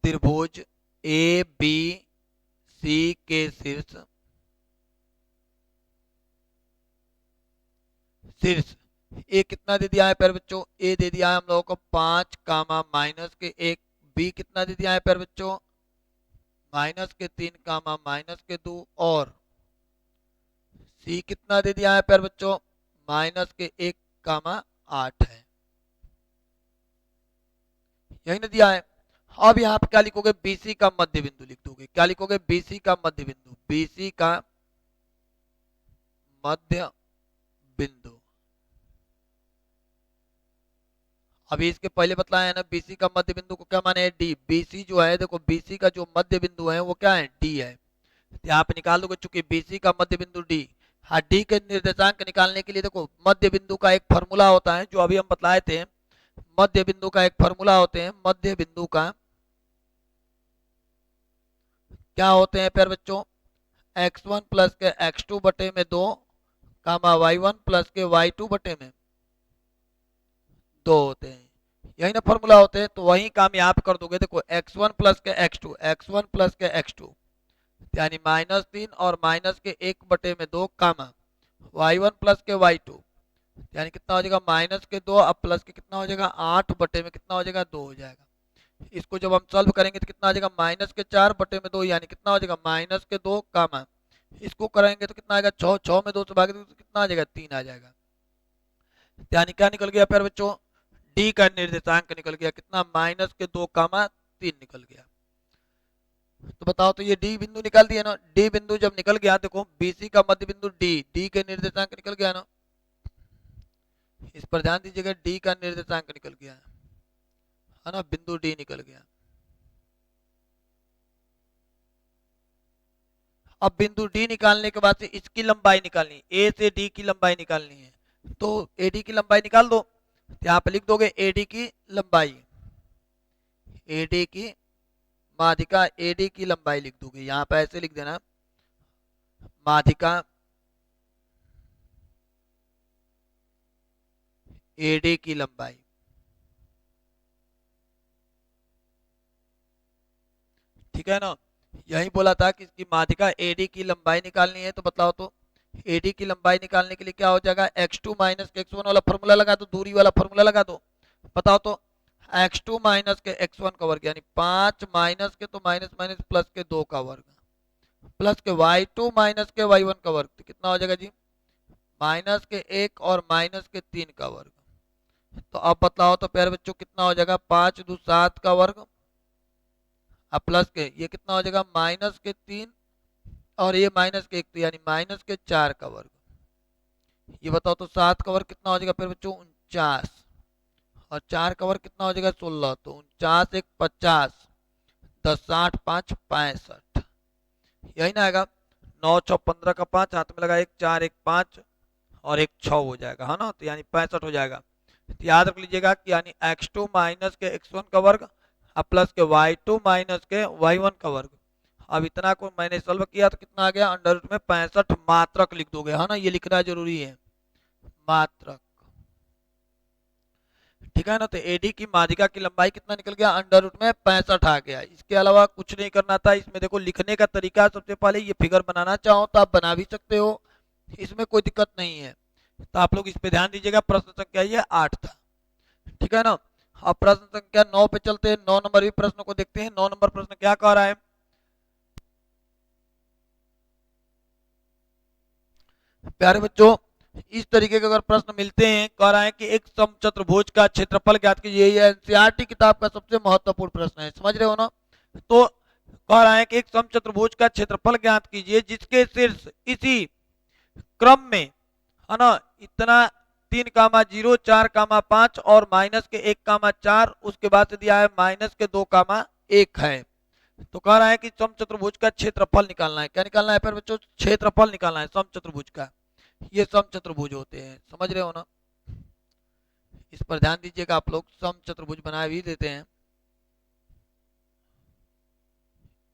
S1: त्रिभुज ABC के शीर्ष A कितना दे दिया है प्यारे बच्चों, A दे दिया है हम लोगों को 5 कामा माइनस के 1, B कितना दे दिया है प्यारे बच्चों माइनस के 3 कामा माइनस के 2, और C कितना दे दिया है प्यारे बच्चों माइनस के 1 कामा 8 है, यही ना दिया है। अब यहाँ पे क्या लिखोगे, BC का मध्य बिंदु लिख दोगे। क्या लिखोगे, BC का मध्य बिंदु, BC का मध्य बिंदु। अभी इसके पहले बतलाया है ना, BC का मध्य बिंदु को क्या माने, D। BC जो है देखो, BC का जो मध्य बिंदु है वो क्या है, D है। यहाँ पे निकाल दोगे, चूंकि BC का मध्य बिंदु D। हाँ, D के निर्देशांक निकालने के लिए देखो मध्य बिंदु का एक फॉर्मूला होता है, जो अभी हम बतलाए थे। मध्य बिंदु का एक फॉर्मूला होते हैं, मध्य बिंदु का क्या होते हैं प्यारे बच्चों, x1 प्लस के x2 बटे में 2 कामा y1 प्लस के y2 बटे में 2 होते हैं, यही ना फॉर्मूला होते हैं। तो वही काम यहाँ पे कर दोगे। देखो x1 प्लस के x2, x1 प्लस के x2 यानी -3 और माइनस के 1 बटे में 2 कामा y1 प्लस के y2 यानी कितना हो जाएगा माइनस के 2, अब प्लस के कितना हो जाएगा 8 बटे में कितना हो जाएगा 2 हो जाएगा। इसको जब हम सॉल्व करेंगे तो कितना आ जाएगा माइनस के 4 बटे में 2 यानी कितना हो जाएगा माइनस के 2 कामा, इसको करेंगे तो कितना आएगा 6, 6 में 2 से भाग तो कितना आ जाएगा 3 आ जाएगा। यानी क्या निकल गया प्यारे बच्चों, D का निर्देशांक निकल गया कितना, -2 कामा 3 निकल गया। तो बताओ तो ये डी बिंदु निकाल दिया ना। डी बिंदु जब निकल गया, देखो बीसी का मध्य बिंदु डी, डी के निर्देशांक निकल गया ना, इस पर ध्यान दीजिएगा, डी का निर्देशांक निकल गया है ना, बिंदु डी निकल गया। अब बिंदु डी निकालने के बाद से इसकी लंबाई निकालनी, ए से डी की लंबाई निकालनी है, तो एडी की लंबाई निकाल दो। यहाँ पे लिख दोगे एडी की लंबाई, एडी की माध्यिका एडी की लंबाई लिख दोगे, यहाँ पे ऐसे लिख देना, माध्यिका एडी की लंबाई। ठीक है ना, यही बोला था कि इसकी माध्यिका एडी की लंबाई निकालनी है। तो बताओ तो एडी की लंबाई निकालने के लिए क्या हो जाएगा, x2 माइनस के x1 वाला फॉर्मूला लगा दो, दूरी वाला फॉर्मूला लगा दो। बताओ तो x2 माइनस के x1 का वर्ग, यानी 5 माइनस के तो माइनस माइनस प्लस के 2 का वर्ग, प्लस के y2 माइनस के y1 का वर्ग, तो कितना हो जाएगा जी, माइनस के 1 और माइनस के 3 का वर्ग। तो अब बताओ तो प्यारे बच्चों कितना हो जाएगा, 5 दो 7 का वर्ग, अब प्लस के ये कितना हो जाएगा, माइनस के 3 और ये माइनस के 1, तो यानी माइनस के 4 का वर्ग। ये बताओ तो 7 का वर्ग कितना हो जाएगा प्यारे बच्चों, 49, और 4 का वर्ग कितना हो जाएगा, 16, तो 49 1 50, 10 60 5 65, यही ना आएगा। 9 6 15 का 5 हाथ में लगा, 1 4 1 5 और 1 6 हो जाएगा, है ना, तो यानी 65 हो जाएगा। तो याद रख लीजिएगा कि यानी x2 माइनस के x1 का वर्ग अब प्लस के y2 माइनस के y1 का वर्ग। अब इतना को मैंने सॉल्व किया तो कितना आ गया, अंडर रूट में 65 मात्रक लिख दोगे, है ना, ये लिखना जरूरी है, मात्रक। ठीक है ना, तो एडी की माध्यिका की लंबाई कितना निकल गया, अंडर रूट में 65 आ गया। इसके अलावा कुछ नहीं करना था इसमें। देखो लिखने का तरीका, सबसे पहले ये फिगर बनाना चाहो तो आप बना भी सकते हो, इसमें कोई दिक्कत नहीं है। तो आप लोग इस पे ध्यान दीजिएगा। प्रश्न संख्या ये 8 था। ठीक है ना, अब प्रश्न संख्या 9 पे चलते हैं। 9 नंबर भी प्रश्न को देखते हैं। 9 नंबर प्रश्न क्या कह रहा है, प्यारे बच्चों इस तरीके के अगर प्रश्न मिलते हैं, कह रहा है कि एक समचतुर्भुज का क्षेत्रफल ज्ञात कीजिए। ये एनसीईआरटी किताब का सबसे महत्वपूर्ण प्रश्न है, समझ रहे हो ना। तो कह रहा है कि एक समचतुर्भुज का क्षेत्रफल ज्ञात कीजिए जिसके शीर्ष इसी क्रम में, है ना, इतना 3 कामा 0 4 कामा 5 और माइनस के 1 कामा 4, उसके बाद से दिया है माइनस के 2 कामा 1 है। तो कह रहा है कि समचतुर्भुज का क्षेत्रफल निकालना है। क्या निकालना है फिर बच्चों, क्षेत्रफल निकालना है समचतुर्भुज का। ये समचतुर्भुज होते हैं, समझ रहे हो ना, इस पर ध्यान दीजिएगा। आप लोग समचतुर्भुज बना भी देते हैं,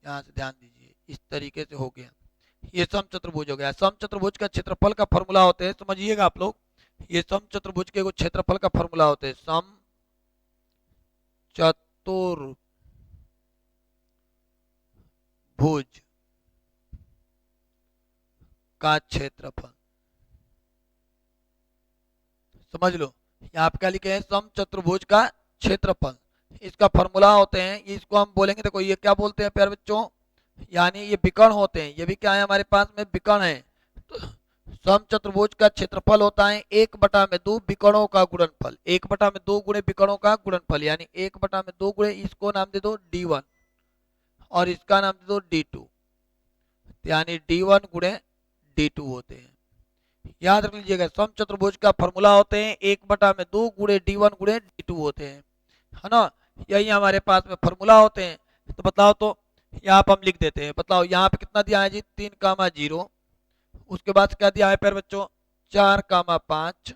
S1: यहाँ से ध्यान दीजिए, इस तरीके से हो गया, ये समचतुर्भुज हो गया। समचतुर्भुज का क्षेत्रफल का फॉर्मूला होते हैं, समझिएगा आप लोग, ये समचतुर्भुज के क्षेत्रफल का फॉर्मूला होते हैं, समचतुर्भुज का क्षेत्रफल, समझ लो। यहाँ पे क्या लिखे हैं, समचतुर्भुज का क्षेत्रफल, इसका फॉर्मूला होते हैं, इसको हम बोलेंगे, देखो ये क्या बोलते हैं प्यारे बच्चों, यानी ये विकर्ण होते हैं। ये भी क्या है हमारे पास में, विकर्ण है। तो समचतुर्भुज का क्षेत्रफल होता है 1/2 विकर्णों का गुणनफल, 1/2 गुणे विकर्णों का गुणनफल, यानी 1/2 गुणे, इसको नाम दे दो D1 और इसका नाम दे दो D2, यानी D1 गुणे D2 होते हैं। याद रख लीजिएगा, समचतुर्भुज का फॉर्मूला होते हैं 1/2 गुणे D1 गुणे D2 होते हैं, है ना, यही हमारे पास में फॉर्मूला होते हैं। तो बताओ तो यहाँ पर हम लिख देते हैं। बताओ यहाँ पे कितना दिया है जी, 3 कामा 0, उसके बाद क्या दिया है प्यारे बच्चों, 4 कामा 5,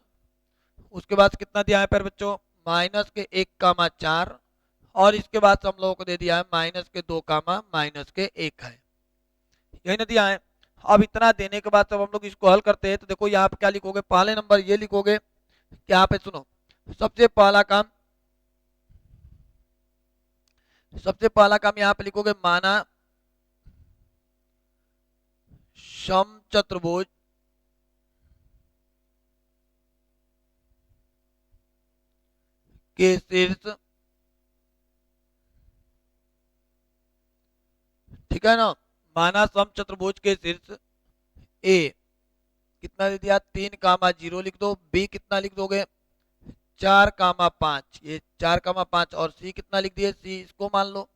S1: उसके बाद कितना दिया है प्यारे बच्चों, माइनस के 1 कामा 4, और इसके बाद हम लोगों को दे दिया है माइनस के 2 कामा माइनस के 1 है, यही ना दिया है। अब इतना देने के बाद जब हम लोग इसको हल करते हैं तो देखो यहाँ पे क्या लिखोगे, पहले नंबर ये लिखोगे कि यहाँ पे सुनो, सबसे पहला काम यहाँ पे लिखोगे, माना समचतुर्भुज के शीर्ष, ठीक है ना, माना समचतुर्भुज के शीर्ष ए कितना दे दिया, 3 कामा 0 लिख दो, बी कितना लिख दोगे, 4 कामा 5, ये 4 कामा 5, और सी कितना लिख दिए, सी इसको मान लो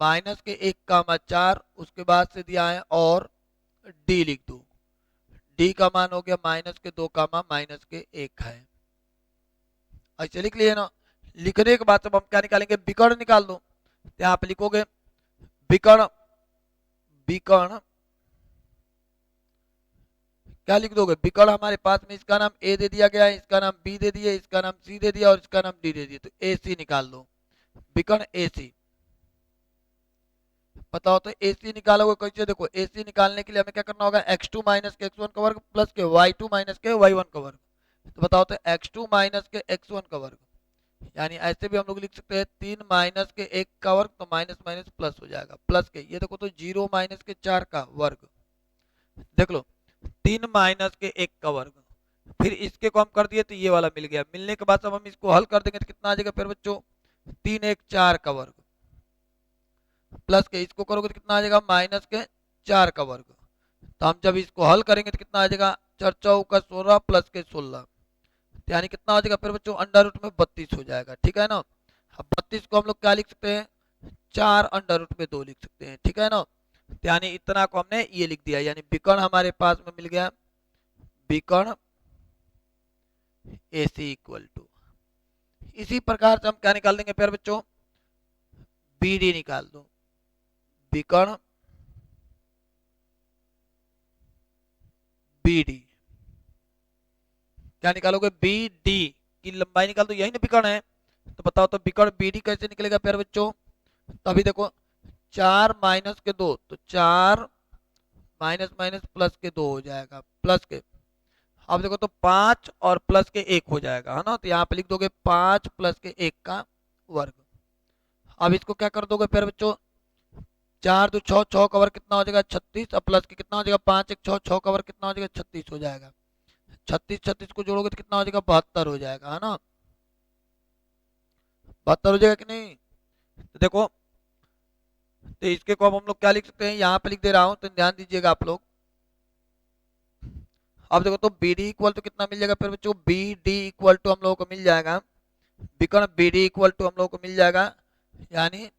S1: माइनस के 1,4 उसके बाद से दिया है और डी लिख दो। डी का मान हो गया माइनस के 2 माइनस के 1 है। ऐसे लिख लिए ना। लिखने के बाद सब हम क्या निकालेंगे, विकर्ण निकाल दो। यहाँ पे लिखोगे विकर्ण, विकर्ण क्या लिख दोगे, विकर्ण हमारे पास में इसका नाम ए दे दिया गया है, इसका नाम बी दे दिया, इसका नाम सी दे दिया और इसका नाम डी दे दिया, तो ए सी निकाल दो। विकर्ण ए सी बताओ तो ए सी निकालोगे कैसे, देखो ए सी निकालने के लिए हमें क्या करना होगा, x2 माइनस के x1 का वर्ग प्लस के y2 माइनस के y1 का वर्ग। तो बताओ तो x2 माइनस के x1 का वर्ग, यानी ऐसे भी हम लोग लिख सकते हैं 3 माइनस के 1 का वर्ग, तो माइनस माइनस प्लस हो जाएगा, प्लस के ये देखो तो 0 माइनस के 4 का वर्ग, देख लो 3 माइनस के 1 का वर्ग, फिर इसके को हम कर दिए तो ये वाला मिल गया। मिलने के बाद जब हम इसको हल कर देंगे तो कितना आ जाएगा फिर बच्चों, 3 1 4 का वर्ग प्लस के इसको करोगे तो कितना आ जाएगा, माइनस के 4 का वर्ग। तो हम जब इसको हल करेंगे तो कितना आ जाएगा, 4 चौका 16 प्लस के 16, यानी कितना हो जाएगा फिर बच्चों, अंडर रूट में 32 हो जाएगा, ठीक है ना। अब 32 को हम लोग क्या लिख सकते हैं, 4 अंडर रूट में 2 लिख सकते हैं, ठीक है ना। यानी इतना को हमने ये लिख दिया, यानी विकर्ण हमारे पास में मिल गया, विकर्ण ए सी इक्वल टू, इसी प्रकार से हम क्या निकाल देंगे फिर बच्चों, बी डी निकाल दो। विकर्ण बी डी क्या निकालोगे, बी डी की लंबाई निकाल दो, यही ना विकर्ण है। तो बताओ तो विकर्ण बी डी कैसे निकलेगा प्यारे बच्चों, तो अभी देखो 4 माइनस के 2, तो 4 माइनस माइनस प्लस के 2 हो जाएगा, प्लस के अब देखो तो 5 और प्लस के 1 हो जाएगा, है ना। तो यहाँ पे लिख दोगे 5 प्लस के 1 का वर्ग। अब इसको क्या कर दोगे प्यारे बच्चों, 4 2 6, 6 का वर्ग कितना हो जाएगा 36, अब प्लस के कितना हो जाएगा 5 1 6, 6 का वर्ग कितना हो जाएगा 36 हो जाएगा, 36 36 को जोड़ोगे तो कितना हो जाएगा 72 हो जाएगा, है ना। 72 हो जाएगा कि नहीं, तो देखो तो इसके को अब हम लोग क्या लिख सकते हैं, यहाँ पे लिख दे रहा हूँ तो ध्यान दीजिएगा आप लोग। अब देखो तो बी डी इक्वल टू कितना मिल जाएगा फिर बच्चों, बी डी इक्वल टू हम लोगों को मिल जाएगा, विकर्ण बी डी इक्वल टू हम लोगों को मिल जाएगा, यानी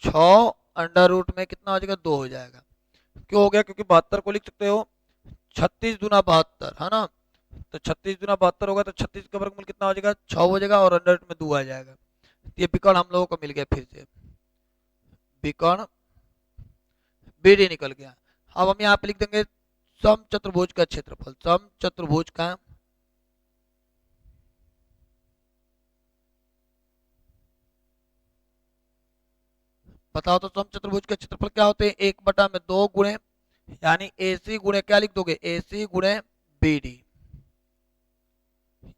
S1: 6 अंडर रूट में कितना हो जाएगा 2 हो जाएगा। क्यों हो गया, क्योंकि 72 को लिख सकते हो 36 दूना 72, है ना। तो 36 दूना 72 होगा तो 36 का वर्गमूल कितना हो जाएगा 6 हो जाएगा और अंडर रूट में 2 आ जाएगा। ये विकर्ण हम लोगों को मिल गया, फिर से विकर्ण बी डी निकल गया। अब हम यहाँ पे लिख देंगे सम चतुर्भुज का क्षेत्रफल, सम चतुर्भुज का बताओ तो सम चतुर्भुज के क्षेत्रफल क्या होते हैं, 1/2 गुणे, यानी ए सी गुणे क्या लिख दोगे, ए सी गुणे बी डी,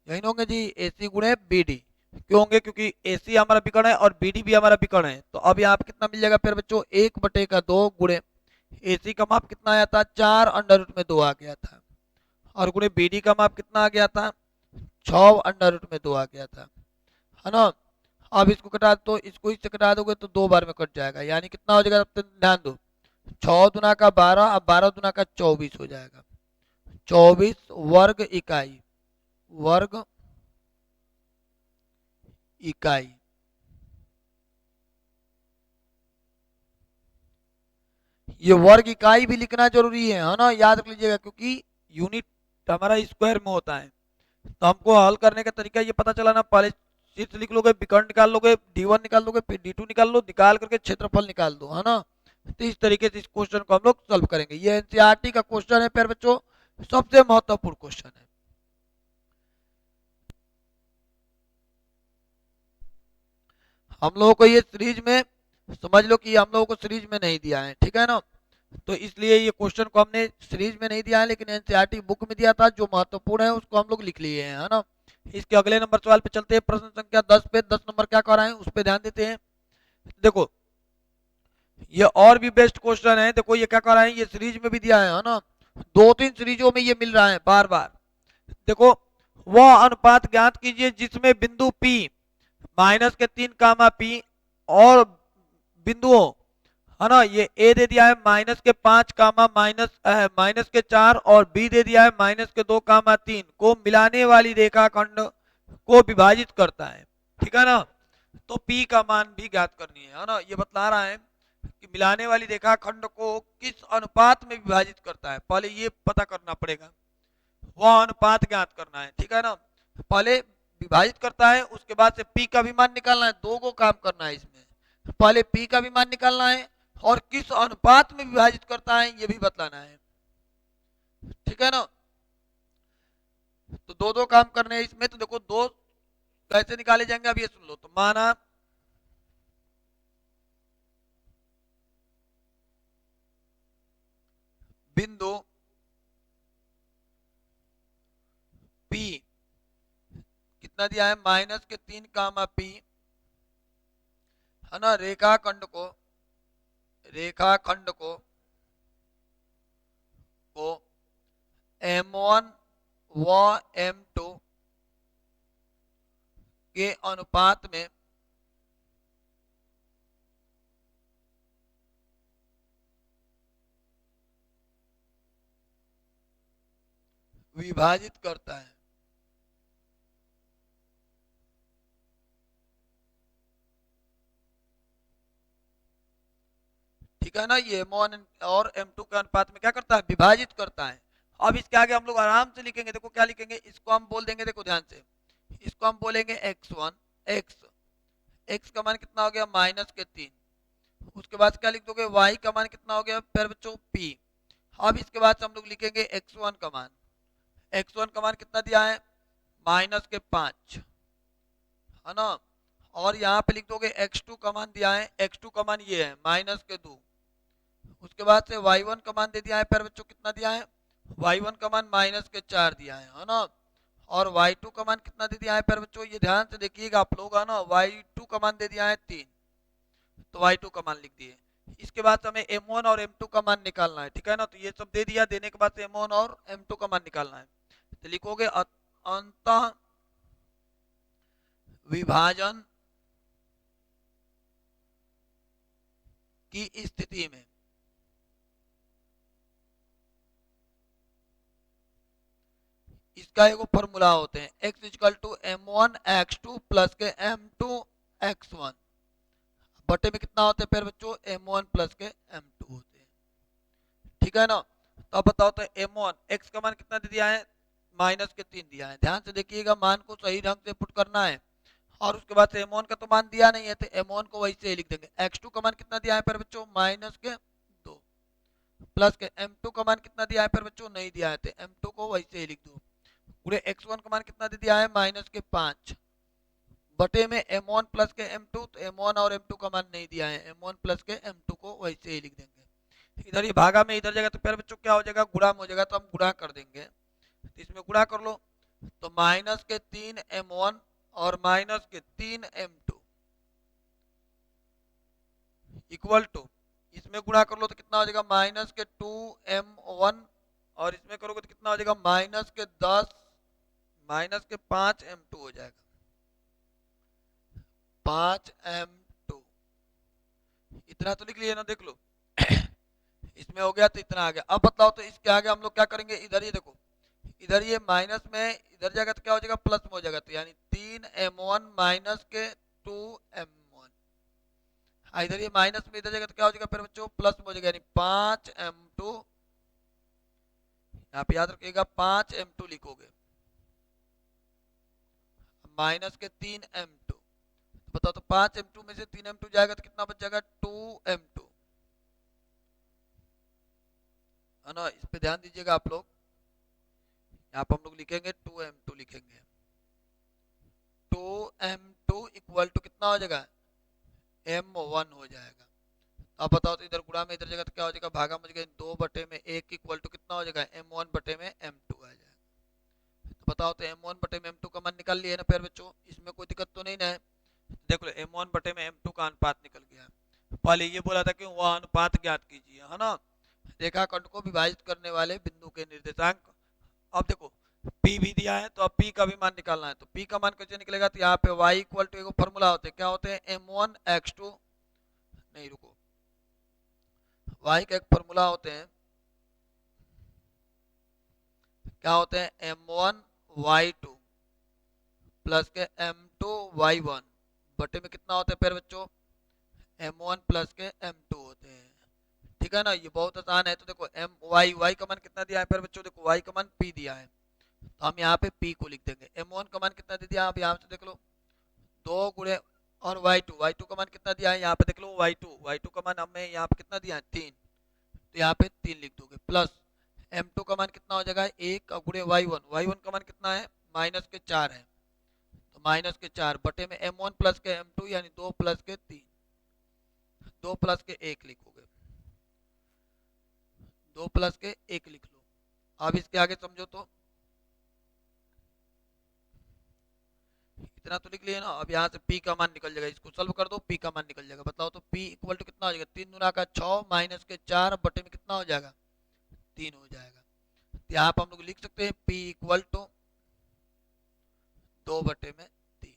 S1: यही होंगे जी, ए सी गुणे बी डी। क्यों होंगे, क्योंकि ए सी हमारा विकर्ण है और बी डी भी हमारा विकर्ण है। तो अब यहाँ पे कितना मिल जाएगा फिर बच्चों, 1/2 गुणे ए सी का माप कितना आया था 4 अंडर रूट में 2 आ गया था, और गुणे बी डी का माप कितना आ गया था 6 अंडर रूट में 2 आ गया था, है ना। अब इसको कटा दो, इसको इससे कटा दोगे तो 2 बार में कट जाएगा, यानी कितना हो जाएगा, ध्यान दो 6 दूना का 12, अब 12 दूना का 24 हो जाएगा, 24 वर्ग इकाई, वर्ग इकाई। ये वर्ग इकाई भी लिखना जरूरी है ना, याद रख लीजिएगा, क्योंकि यूनिट हमारा स्क्वायर में होता है। तो हमको हल करने का तरीका ये पता चला ना, पहले शीर्ष लिख लोगे, विकर्ण निकाल लोगे, D1 निकाल लोगे, फिर D2 निकाल लो, निकाल करके क्षेत्रफल निकाल दो, है ना। तो इस तरीके से इस क्वेश्चन को हम लोग सॉल्व करेंगे। ये एनसीईआरटी का क्वेश्चन है प्यारे बच्चों, सबसे महत्वपूर्ण क्वेश्चन है। हम लोगों को ये सीरीज में समझ लो कि हम लोगों को सीरीज में नहीं दिया है, ठीक है ना। तो इसलिए ये क्वेश्चन को हमने सीरीज में नहीं दिया है, लेकिन एनसीईआरटी बुक में दिया था, जो महत्वपूर्ण है उसको हम लोग लिख लिए हैं, है ना। इसके अगले नंबर सवाल पे चलते हैं, प्रश्न संख्या 10 पे, 10 नंबर क्या कर रहे हैं उस पे ध्यान देते हैं। देखो ये और भी बेस्ट क्वेश्चन है, देखो ये क्या कर रहा है, ये सीरीज में भी दिया है ना, 2-3 सीरीजों में ये मिल रहा है बार बार। देखो वह अनुपात ज्ञात कीजिए जिसमें बिंदु P माइनस के 3 P और बिंदुओं, है ना, ये A दे दिया है माइनस के 5 माइनस के 4 और B दे दिया है माइनस के 2 3 को मिलाने वाली रेखाखंड को विभाजित करता है, ठीक है ना। तो P का मान भी ज्ञात करनी है ना। ये बतला रहा है कि मिलाने वाली रेखाखंड को किस अनुपात में विभाजित करता है, पहले ये पता करना पड़ेगा, वह अनुपात ज्ञात करना है, ठीक है ना। पहले विभाजित करता है, उसके बाद से P का भी मान निकालना है, दो को काम करना है इसमें। पहले P का भी मान निकालना है और किस अनुपात में विभाजित करता है ये भी बतलाना है, ठीक है ना। तो दो दो काम करने हैं इसमें। तो देखो दो कैसे निकाले जाएंगे अब ये सुन लो। तो माना बिंदु P कितना दिया है, -3, है ना। रेखाखंड को M1 व M2 के अनुपात में विभाजित करता है। ठीक है ना, ये M1 और M2 के अनुपात में क्या करता है, विभाजित करता है। अब इसके आगे हम लोग आराम से लिखेंगे, देखो क्या लिखेंगे, इसको हम बोल देंगे, देखो ध्यान से, इसको हम बोलेंगे x1, x का मान कितना हो गया, -3। उसके बाद क्या लिख दोगे, y का मान कितना हो गया फिर बच्चों, p। अब इसके बाद हम लोग लिखेंगे x1 का मान, x1 का मान कितना दिया है, -5, है ना। और यहाँ पे लिख दोगे x2 का मान दिया है, x2 का मान ये है -2। उसके बाद से y1 का मान दे दिया है फिर बच्चों, कितना दिया है, y1 का मान -4 दिया है ना। और y2 का मान कितना दे दिया है फिर बच्चों, ये ध्यान से देखिएगा आप लोग, है ना। y2 का मान दे दिया है 3, तो y2 का मान लिख दिए। इसके बाद हमें m1 और m2 का मान निकालना है, ठीक है ना। तो ये सब दे दिया, देने के बाद से m1 और m2 का मान निकालना है। तो लिखोगे अंतः विभाजन की स्थिति में इसका एक फॉर्मूला होते हैं, x = m1x2 प्लस के m2x1 बटे में कितना होते हैं फिर बच्चों, m1 प्लस के m2 होते हैं, ठीक है ना। तो अब बताओ, तो m1 x का मान कितना दे दिया है, -3 दिया है। ध्यान से देखिएगा, मान को सही ढंग से पुट करना है। और उसके बाद से m1 का तो मान दिया नहीं है, तो m1 को वैसे ही लिख देंगे। x2 का मान कितना दिया है फिर बच्चों, -2 प्लस के m2 का मान कितना दिया है फिर बच्चों, नहीं दिया है, तो m2 को वैसे ही लिख दो। पूरे x1 का मान कितना दे दिया है, -5 बटे में m1 प्लस के m2, तो m1 और m2 का मान नहीं दिया है, m1 प्लस के m2 को वैसे ही लिख देंगे। इधर ये भागा में इधर जगह, तो फिर बच्चों क्या हो जाएगा, गुणा में हो जाएगा, तो हम गुणा कर देंगे। तो इसमें गुणा कर लो, तो -3m1 और -3m2 इक्वल टू, इसमें गुणा कर लो तो कितना हो जाएगा, -2m1 और इसमें करोगे तो कितना हो जाएगा, -10 -5m2 हो जाएगा, 5m2। इतना तो लिख लिया ना, देख लो इसमें हो गया, तो इतना आ गया। अब बताओ, तो इसके आगे हम लोग क्या करेंगे, इधर ये देखो, इधर ये माइनस में इधर जाएगा तो क्या हो जाएगा, प्लस में हो जाएगा, तो यानी 3m1 माइनस के 2m1, इधर ये माइनस में इधर जाएगा तो क्या हो जाएगा फिर बच्चों, प्लस में हो जाएगा, यानी 5m2। यहाँ पे याद रखिएगा 5m2 लिखोगे, माइनस के 3m2। बताओ, तो 5m2 में से 3m2 जाएगा तो कितना बच जाएगा, 2m2, है ना। इस पे ध्यान दीजिएगा आप लोग, यहाँ पर हम लोग लिखेंगे 2m2 लिखेंगे, 2m2 इक्वल टू कितना हो जाएगा, m1 हो जाएगा। अब बताओ, तो इधर गुणा में इधर जगह तो क्या हो जाएगा, भागा में जाएगा, 2 बटे में 1 इक्वल टू कितना हो जाएगा, m1 बटे में m2 आ जाएगा। तो बताओ, तो m1 बटे में m2 का मान निकाल लिया ना प्यारे बच्चों, इसमें कोई दिक्कत तो नहीं ना है। देख लो, m1 बटे में m2 का अनुपात निकल गया। पहले ये बोला था कि वह अनुपात ज्ञात कीजिए, है ना, रेखाखंड को विभाजित करने वाले बिंदु के निर्देशांक। अब देखो P भी दिया है, तो अब P का भी मान निकालना है। तो P का मान कैसे निकलेगा, तो यहाँ पे y इक्वल टू एक फॉर्मूला होते हैं, क्या होते हैं, m1x2, नहीं रुको, y का एक फॉर्मूला होते हैं, क्या होते हैं, m1y2 प्लस के m2y1 बटे में कितना होता है फिर बच्चों, m1 प्लस के m2 होते हैं। ठीक है ना, ये बहुत आसान है। तो देखो एम वाई का मान कितना दिया है फिर बच्चों, देखो वाई का मान p दिया है, तो हम यहाँ पे p को लिख देंगे। m1 का मान कितना दे दिया, आप यहाँ से देख लो 2 गुणे, और y2 का मान कितना दिया है, यहाँ पे देख लो y2 का मान हमें यहाँ पे कितना दिया है 3, तो यहाँ पे 3 लिख दोगे, प्लस m2 का मान कितना हो जाएगा 1 गुणे y1 का मान कितना है माइनस के 4 है, तो माइनस के 4 बटे में m1 प्लस के m2 यानी 2 प्लस के 3, 2 प्लस के 1 लिखोगे, 2 प्लस के 1 लिख लो। अब इसके आगे समझो तो इतना तो लिख लिए ना। अब यहाँ से p का मान निकल जाएगा, इसको सॉल्व कर दो, p का मान निकल जाएगा। बताओ तो p इक्वल टू कितना हो जाएगा, 3 गुना का 6 माइनस के 4 बटे में कितना हो जाएगा 3 हो जाएगा। तो यहाँ पर हम लोग लिख सकते हैं p इक्वल टू 2 बटे में 3।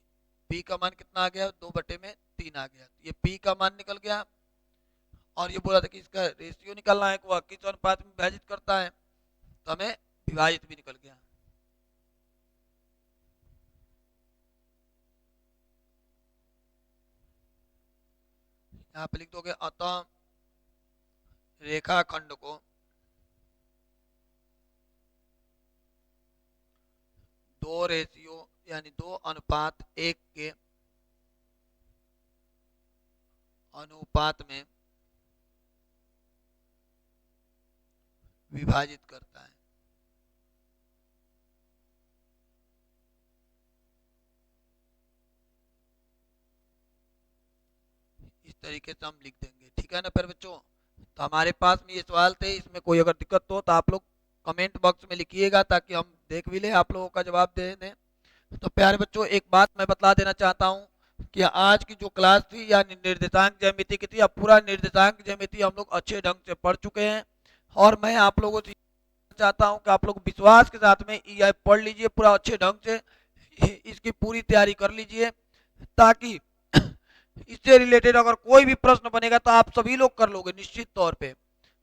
S1: p का मान कितना आ गया, 2 बटे में 3 आ गया, ये p का मान निकल गया। और ये बोला था कि इसका रेशियो निकालना है, वह किस अनुपात में विभाजित करता है, तो हमें विभाजित भी निकल गया। यहाँ पे लिख दोगे अतः रेखाखंड को 2 रेशियो यानी 2 अनुपात 1 के अनुपात में विभाजित करता है। इस तरीके से हम लिख देंगे। ठीक है ना फिर बच्चों, तो हमारे पास में ये सवाल थे, इसमें कोई अगर दिक्कत हो तो आप लोग कमेंट बॉक्स में लिखिएगा ताकि हम देख भी ले, आप लोगों का जवाब दे दें। तो प्यारे बच्चों एक बात मैं बता देना चाहता हूँ कि आज की जो क्लास थी यानी निर्देशांक ज्यामिति की थी, अब पूरा निर्देशांक ज्यामिति हम लोग अच्छे ढंग से पढ़ चुके हैं। और मैं आप लोगों से चाहता हूं कि आप लोग विश्वास के साथ में ये पढ़ लीजिए पूरा अच्छे ढंग से, इसकी पूरी तैयारी कर लीजिए, ताकि इससे रिलेटेड अगर कोई भी प्रश्न बनेगा तो आप सभी लोग कर लोगे निश्चित तौर पे,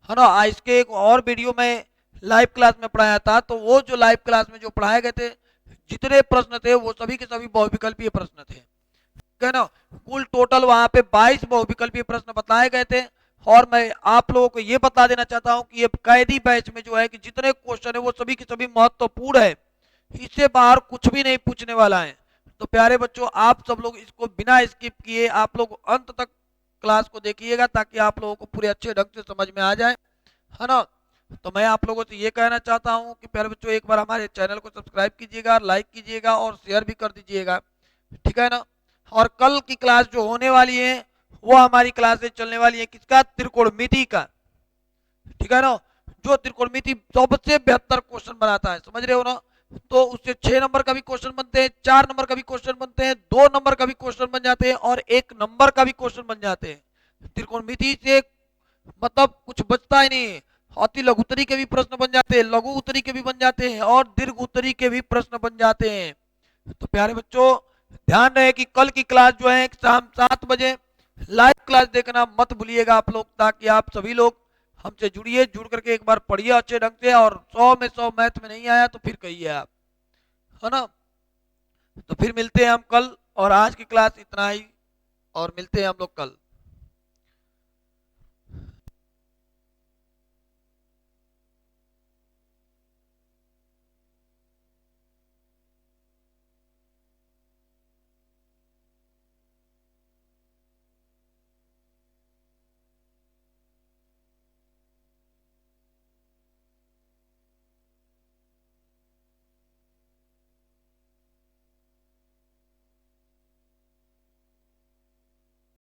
S1: है ना। इसके एक और वीडियो में लाइव क्लास में पढ़ाया था, तो वो जो लाइव क्लास में जो पढ़ाए गए थे जितने प्रश्न थे वो सभी के सभी बहुविकल्पीय प्रश्न थे, ठीक है ना। कुल टोटल वहां पे 22 बहुविकल्पीय प्रश्न बताए गए थे। और मैं आप लोगों को ये बता देना चाहता हूं कि ये कैदी बैच में जो है कि जितने क्वेश्चन है वो सभी के सभी महत्वपूर्ण है, इससे बाहर कुछ भी नहीं पूछने वाला है। तो प्यारे बच्चों आप सब लोग इसको बिना स्किप किए आप लोग अंत तक क्लास को देखिएगा ताकि आप लोगों को पूरे अच्छे ढंग से समझ में आ जाए, है ना। तो मैं आप लोगों से ये कहना चाहता हूँ कि प्यारे बच्चों एक बार हमारे चैनल को सब्सक्राइब कीजिएगा, लाइक कीजिएगा और शेयर भी कर दीजिएगा, ठीक है ना। और कल की क्लास जो होने वाली है वो हमारी क्लासेस चलने वाली है किसका, त्रिकोणमिति का, ठीक है ना। जो त्रिकोणमिति सबसे बेहतर क्वेश्चन बनाता है, समझ रहे हो ना, तो उससे 6 नंबर का भी क्वेश्चन बनते हैं, 4 नंबर का भी क्वेश्चन बनते हैं, 2 नंबर का भी क्वेश्चन बन जाते हैं और 1 नंबर का भी क्वेश्चन बन जाते हैं। त्रिकोणमिति से मतलब कुछ बचता ही नहीं है। अति लघु उत्तरी के भी प्रश्न बन जाते हैं, लघु उत्तरी के भी बन जाते हैं और दीर्घ उत्तरी के भी प्रश्न बन जाते हैं। तो प्यारे बच्चों ध्यान रहे कि कल की क्लास जो है शाम 7 बजे लाइव क्लास देखना मत भूलिएगा आप लोग, ताकि आप सभी लोग हमसे जुड़िए, जुड़ करके एक बार पढ़िए अच्छे ढंग से। और 100 में 100 मैथ में नहीं आया तो फिर कहिए आप, है ना। तो फिर मिलते हैं हम कल, और आज की क्लास इतना ही, और मिलते हैं हम लोग कल।